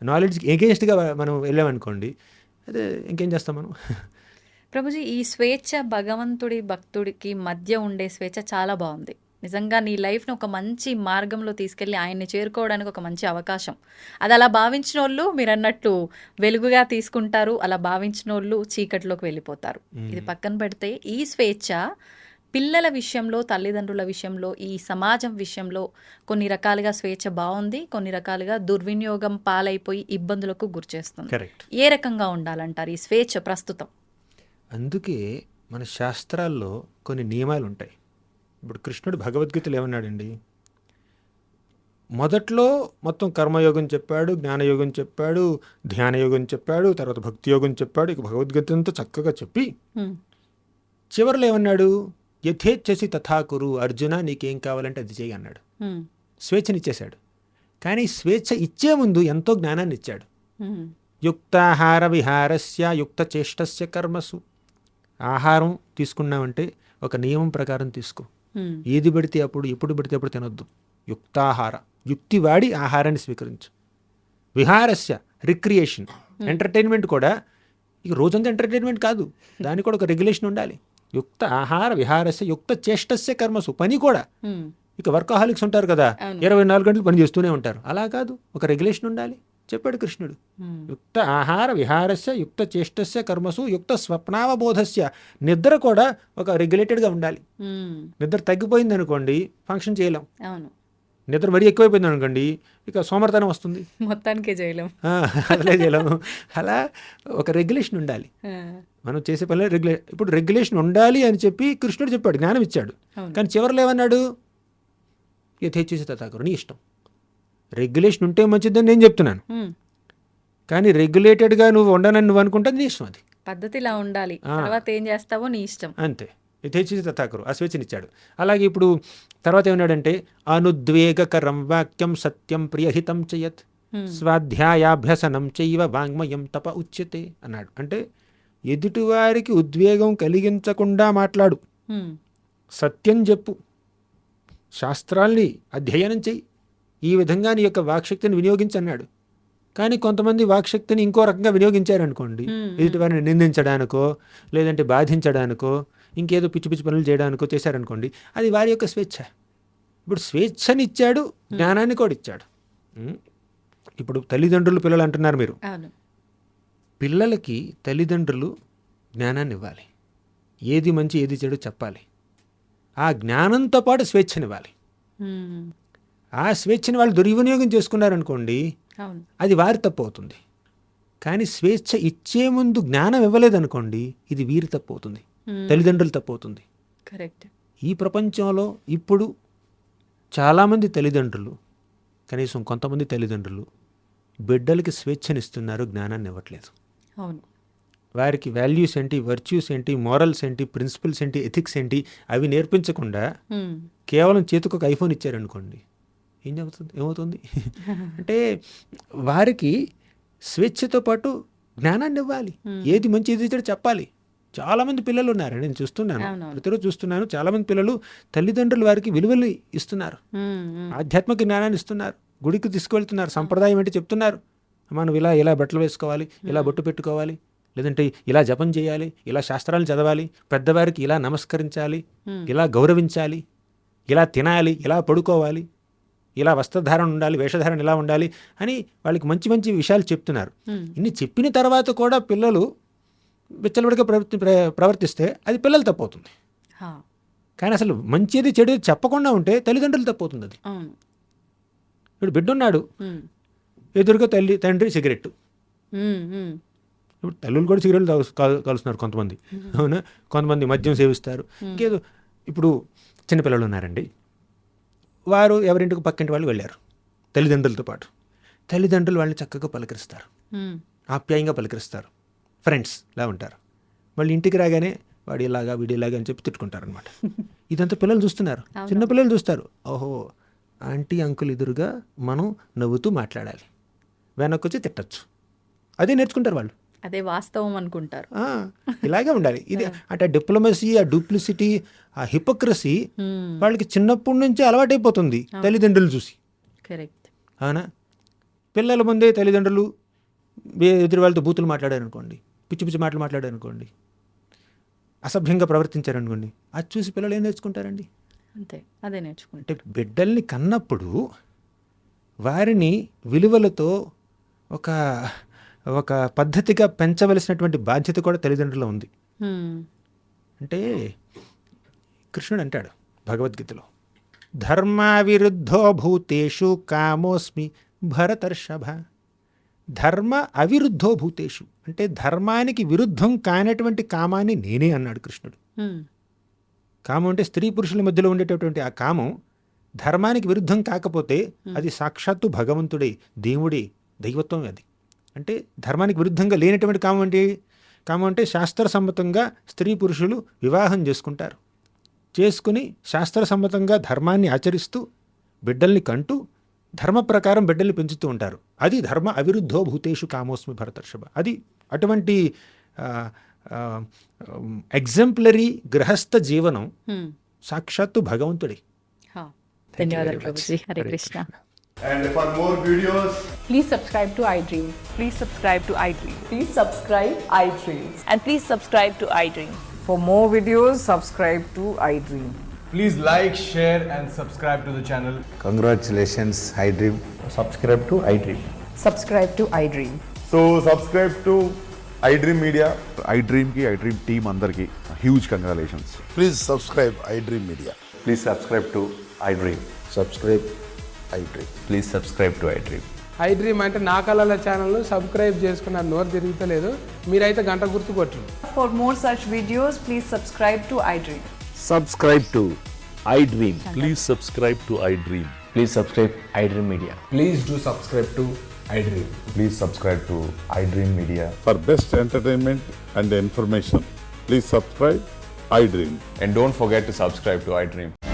నాలెడ్జ్కి ఎగెయిన్స్ట్గా మనం వెళ్ళామనుకోండి, అదే ఇంకేం చేస్తాం మనం. ప్రభుజీ, ఈ స్వేచ్ఛ భగవంతుడి భక్తుడికి మధ్య ఉండే స్వేచ్ఛ చాలా బాగుంది. నిజంగా నీ లైఫ్ని ఒక మంచి మార్గంలో తీసుకెళ్ళి ఆయన్ని చేరుకోవడానికి ఒక మంచి అవకాశం. అది అలా భావించిన వాళ్ళు మీరు అన్నట్టు వెలుగుగా తీసుకుంటారు, అలా భావించిన వాళ్ళు చీకటిలోకి వెళ్ళిపోతారు. ఇది పక్కన పెడితే ఈ స్వేచ్ఛ పిల్లల విషయంలో, తల్లిదండ్రుల విషయంలో, ఈ సమాజం విషయంలో కొన్ని రకాలుగా స్వేచ్ఛ బాగుంది, కొన్ని రకాలుగా దుర్వినియోగం పాలైపోయి ఇబ్బందులకు గురిచేస్తుంది. ఏ రకంగా ఉండాలంటారు ఈ స్వేచ్ఛ ప్రస్తుతం? అందుకే మన శాస్త్రాల్లో కొన్ని నియమాలు ఉంటాయి. ఇప్పుడు కృష్ణుడు భగవద్గీతలు ఏమన్నాడండి, మొదట్లో మొత్తం కర్మయోగం చెప్పాడు, జ్ఞానయోగం చెప్పాడు, ధ్యానయోగం చెప్పాడు, తర్వాత భక్తి యోగం చెప్పాడు. ఇక భగవద్గీత అంతా చక్కగా చెప్పి చివరిలో ఏమన్నాడు, యథేచ్ఛసి తథాకురు అర్జున, నీకేం కావాలంటే అది చేయి అన్నాడు. స్వేచ్ఛనిచ్చేశాడు. కానీ స్వేచ్ఛ ఇచ్చే ముందు ఎంతో జ్ఞానాన్ని ఇచ్చాడు. యుక్తాహార విహారస్య యుక్త చేష్టస్య కర్మసు. ఆహారం తీసుకున్నామంటే ఒక నియమం ప్రకారం తీసుకో, ఏది పడితే అప్పుడు ఎప్పుడు పడితే అప్పుడు తినొద్దు. యుక్తాహార, యుక్తి వాడి ఆహారాన్ని స్వీకరించు. విహారస్య, రిక్రియేషన్, ఎంటర్టైన్మెంట్ కూడా ఇక రోజంతా ఎంటర్టైన్మెంట్ కాదు, దానికి కూడా ఒక రెగ్యులేషన్ ఉండాలి. యుక్త ఆహార విహారస్య యుక్త చేష్టస్య కర్మసు. పని కూడా ఇక వర్కహాలిక్స్ ఉంటారు కదా, 24 గంటలు పని చేస్తూనే ఉంటారు, అలా కాదు, ఒక రెగ్యులేషన్ ఉండాలి చెప్పాడు కృష్ణుడు. యుక్త ఆహార విహారస్య యుక్త చేష్టస్య కర్మసు యుక్త స్వప్నావబోధస్య. నిద్ర కూడా ఒక రెగ్యులేటెడ్గా ఉండాలి. నిద్ర తగ్గిపోయింది అనుకోండి ఫంక్షన్ చేయలేం, నిద్ర మరీ ఎక్కువైపోయింది అనుకోండి ఇక సోమర్తనం వస్తుంది, మొత్తానికే చేయలేం, అసలే చేయలేము. అలా ఒక రెగ్యులేషన్ ఉండాలి మనం చేసే పనిలో. ఇప్పుడు రెగ్యులేషన్ ఉండాలి అని చెప్పి కృష్ణుడు చెప్పాడు, జ్ఞానం ఇచ్చాడు. కానీ చివరిలో ఏమన్నాడు, యథేచ్ఛసి తథాకురు, నీ ఇష్టం. రెగ్యులేషన్ ఉంటే మంచిదని నేను చెప్తున్నాను, కానీ రెగ్యులేటెడ్గా నువ్వు ఉండనని నువ్వు అనుకుంటే నీ ఇష్టం, అది పద్ధతిలా ఉండాలి, తర్వాత ఏం చేస్తావో నీ ఇష్టం. అంతే. యథేచ్ఛ తథాకరు, ఆ స్వేచ్ఛనిచ్చాడు. అలాగే ఇప్పుడు తర్వాత ఏమన్నాడంటే అనుద్వేగకరం వాక్యం సత్యం ప్రియహితం చేయత్ స్వాధ్యాయాభ్యసనం చైవ వాంగ్మయం తప ఉచ్యతే అన్నాడు. అంటే ఎదుటివారికి ఉద్వేగం కలిగించకుండా మాట్లాడు, సత్యం చెప్పు, శాస్త్రాల్ని అధ్యయనం చెయ్యి, ఈ విధంగా నీ యొక్క వాక్శక్తిని వినియోగించన్నాడు. కానీ కొంతమంది వాక్శక్తిని ఇంకో రకంగా వినియోగించారనుకోండి, ఎదుటివారిని నిందించడానికో లేదంటే బాధించడానికో ఇంకేదో పిచ్చి పిచ్చి పనులు చేయడానికో చేశారనుకోండి, అది వారి యొక్క స్వేచ్ఛ. ఇప్పుడు స్వేచ్ఛనిచ్చాడు, జ్ఞానాన్ని కూడా ఇచ్చాడు. ఇప్పుడు తల్లిదండ్రులు పిల్లలు అంటున్నారు మీరు, పిల్లలకి తల్లిదండ్రులు జ్ఞానాన్ని ఇవ్వాలి, ఏది మంచి ఏది చెడు చెప్పాలి, ఆ జ్ఞానంతో పాటు స్వేచ్ఛనివ్వాలి. ఆ స్వేచ్ఛని వాళ్ళు దుర్వినియోగం చేసుకున్నారనుకోండి, అది వారి తప్పు అవుతుంది. కానీ స్వేచ్ఛ ఇచ్చే ముందు జ్ఞానం ఇవ్వలేదనుకోండి, ఇది వీరి తప్పు అవుతుంది, తల్లిదండ్రులు తప్పు అవుతుంది. కరెక్ట్. ఈ ప్రపంచంలో ఇప్పుడు చాలామంది తల్లిదండ్రులు, కనీసం కొంతమంది తల్లిదండ్రులు బిడ్డలకి స్వేచ్ఛనిస్తున్నారు, జ్ఞానాన్ని ఇవ్వట్లేదు. అవును. వారికి వాల్యూస్ ఏంటి, వర్చ్యూస్ ఏంటి, మోరల్స్ ఏంటి, ప్రిన్సిపల్స్ ఏంటి, ఎథిక్స్ ఏంటి అవి నేర్పించకుండా కేవలం చేతికి ఒక ఐఫోన్ ఇచ్చారనుకోండి, ఏమవుతుంది అంటే వారికి స్వేచ్ఛతో పాటు జ్ఞానాన్ని ఇవ్వాలి, ఏది మంచి ఏది చెడు చెప్పాలి. చాలామంది పిల్లలు ఉన్నారు, నేను చూస్తున్నాను, ప్రతిరోజు చూస్తున్నాను, చాలామంది పిల్లలు తల్లిదండ్రులు వారికి విలువలు ఇస్తున్నారు, ఆధ్యాత్మిక జ్ఞానాన్ని ఇస్తున్నారు, గుడికి తీసుకువెళ్తున్నారు, సంప్రదాయం ఏంటి చెప్తున్నారు, మనం ఇలా బట్టలు వేసుకోవాలి, ఇలా బొట్టు పెట్టుకోవాలి, లేదంటే ఇలా జపం చేయాలి, ఇలా శాస్త్రాలు చదవాలి, పెద్దవారికి ఇలా నమస్కరించాలి, ఇలా గౌరవించాలి, ఇలా తినాలి, ఇలా పడుకోవాలి, ఇలా వస్త్రధారణ ఉండాలి, వేషధారణ ఇలా ఉండాలి అని వాళ్ళకి మంచి మంచి విషయాలు చెప్తున్నారు. ఇన్ని చెప్పిన తర్వాత కూడా పిల్లలు విచ్చలవిడిగా ప్రవర్తిస్తే అది పిల్లలు తప్పవుతుంది. కానీ అసలు మంచిది చెడు చెప్పకుండా ఉంటే తల్లిదండ్రులు తప్పవుతుంది. అది ఇప్పుడు బిడ్డ ఉన్నాడు, ఎదురుగా తండ్రి సిగరెట్టు, ఇప్పుడు తల్లులు కూడా సిగరెట్లు కలుస్తున్నారు కొంతమంది, అవునా, కొంతమంది మద్యం సేవిస్తారు, ఇంకేదో. ఇప్పుడు చిన్నపిల్లలు ఉన్నారండి, వారు ఎవరింటికి పక్కింటి వాళ్ళు వెళ్ళారు తల్లిదండ్రులతో పాటు, తల్లిదండ్రులు వాళ్ళని చక్కగా పలకరిస్తారు, ఆప్యాయంగా పలకరిస్తారు, ఫ్రెండ్స్లా ఉంటారు. వాళ్ళు ఇంటికి రాగానే వాడు ఇలాగా వీడు ఇలాగా అని చెప్పి తిట్టుకుంటారు అనమాట. ఇదంతా పిల్లలు చూస్తున్నారు, చిన్నపిల్లలు చూస్తారు. ఓహో, ఆంటీ అంకుల్ ఎదురుగా మనం నవ్వుతూ మాట్లాడాలి, వెనక్కొచ్చి తిట్టచ్చు, అదే నేర్చుకుంటారు వాళ్ళు, అదే వాస్తవం అనుకుంటారు. ఇలాగే ఉండాలి. ఇది అంటే డిప్లొమసీ, ఆ డూప్లిసిటీ, ఆ హిపోక్రసీ వాళ్ళకి చిన్నప్పటి నుంచే అలవాటైపోతుంది తల్లిదండ్రులు చూసి. కరెక్ట్. అవునా? పిల్లల ముందే తల్లిదండ్రులు ఎదురు వాళ్ళతో బూతులు మాట్లాడారనుకోండి, పిచ్చి పిచ్చి మాటలు మాట్లాడారనుకోండి, అసభ్యంగా ప్రవర్తించారనుకోండి, అది చూసి పిల్లలు ఏం నేర్చుకుంటారండి? అంతే, అదే నేర్చుకుంటారు. అంటే బిడ్డల్ని కన్నప్పుడు వారిని విలువలతో ఒక పద్ధతిగా పెంచవలసినటువంటి బాధ్యత కూడా తల్లిదండ్రులు ఉంది. అంటే కృష్ణుడు అంటాడు భగవద్గీతలో, ధర్మావిరుద్ధో భూతేషు కామోస్మి భరతర్షభ. ధర్మ అవిరుద్ధో భూతేషు అంటే ధర్మానికి విరుద్ధం కానటువంటి కామాన్ని నేనే అన్నాడు కృష్ణుడు. కామం అంటే స్త్రీ పురుషుల మధ్యలో ఉండేటటువంటి ఆ కామం ధర్మానికి విరుద్ధం కాకపోతే అది సాక్షాత్తు భగవంతుడే, దేవుడే, దైవత్వం. అది అంటే ధర్మానికి విరుద్ధంగా లేనటువంటి కామం అంటే శాస్త్రసమ్మతంగా స్త్రీ పురుషులు వివాహం చేసుకుంటారు, చేసుకుని శాస్త్రసమ్మతంగా ధర్మాన్ని ఆచరిస్తూ బిడ్డల్ని కంటూ ధర్మ ప్రకారం బిడ్డల్ని పెంచుతూ ఉంటారు. అది ధర్మ అవిరుద్ధో భూతేషు కామోస్మి భరతర్షభ. అది అటువంటి ఎగ్జాంపులరీ గృహస్థ జీవనం సాక్షాత్తు భగవంతుడే. ధన్యవాదాలు Prabhuji. Hare Krishna. And for more videos, Please subscribe to iDream. Please subscribe to iDream. Please subscribe iDream. And please subscribe to iDream. For more videos, subscribe to iDream. please like, share and subscribe to the channel. Congratulations, iDream. Subscribe to iDream. Subscribe to iDream. So subscribe to iDream Media. iDream ki iDream team అందరికి huge congratulations. Please subscribe iDream Media. Please subscribe to iDream. Subscribe iDream. Please subscribe to iDream. iDream అంటే నా కళల ఛానల్ను సబ్స్క్రైబ్ చేసుకున్నారు, నోరు తిరుగుతలేదు, మీరైతే గంట గుర్తు కొట్టండి. For more such videos, please subscribe to iDream. Subscribe to iDream. Please subscribe to iDream. Please subscribe iDream Media. Please do subscribe to iDream. Please subscribe to iDream Media. For best entertainment and information, please subscribe iDream. And don't forget to subscribe to iDream.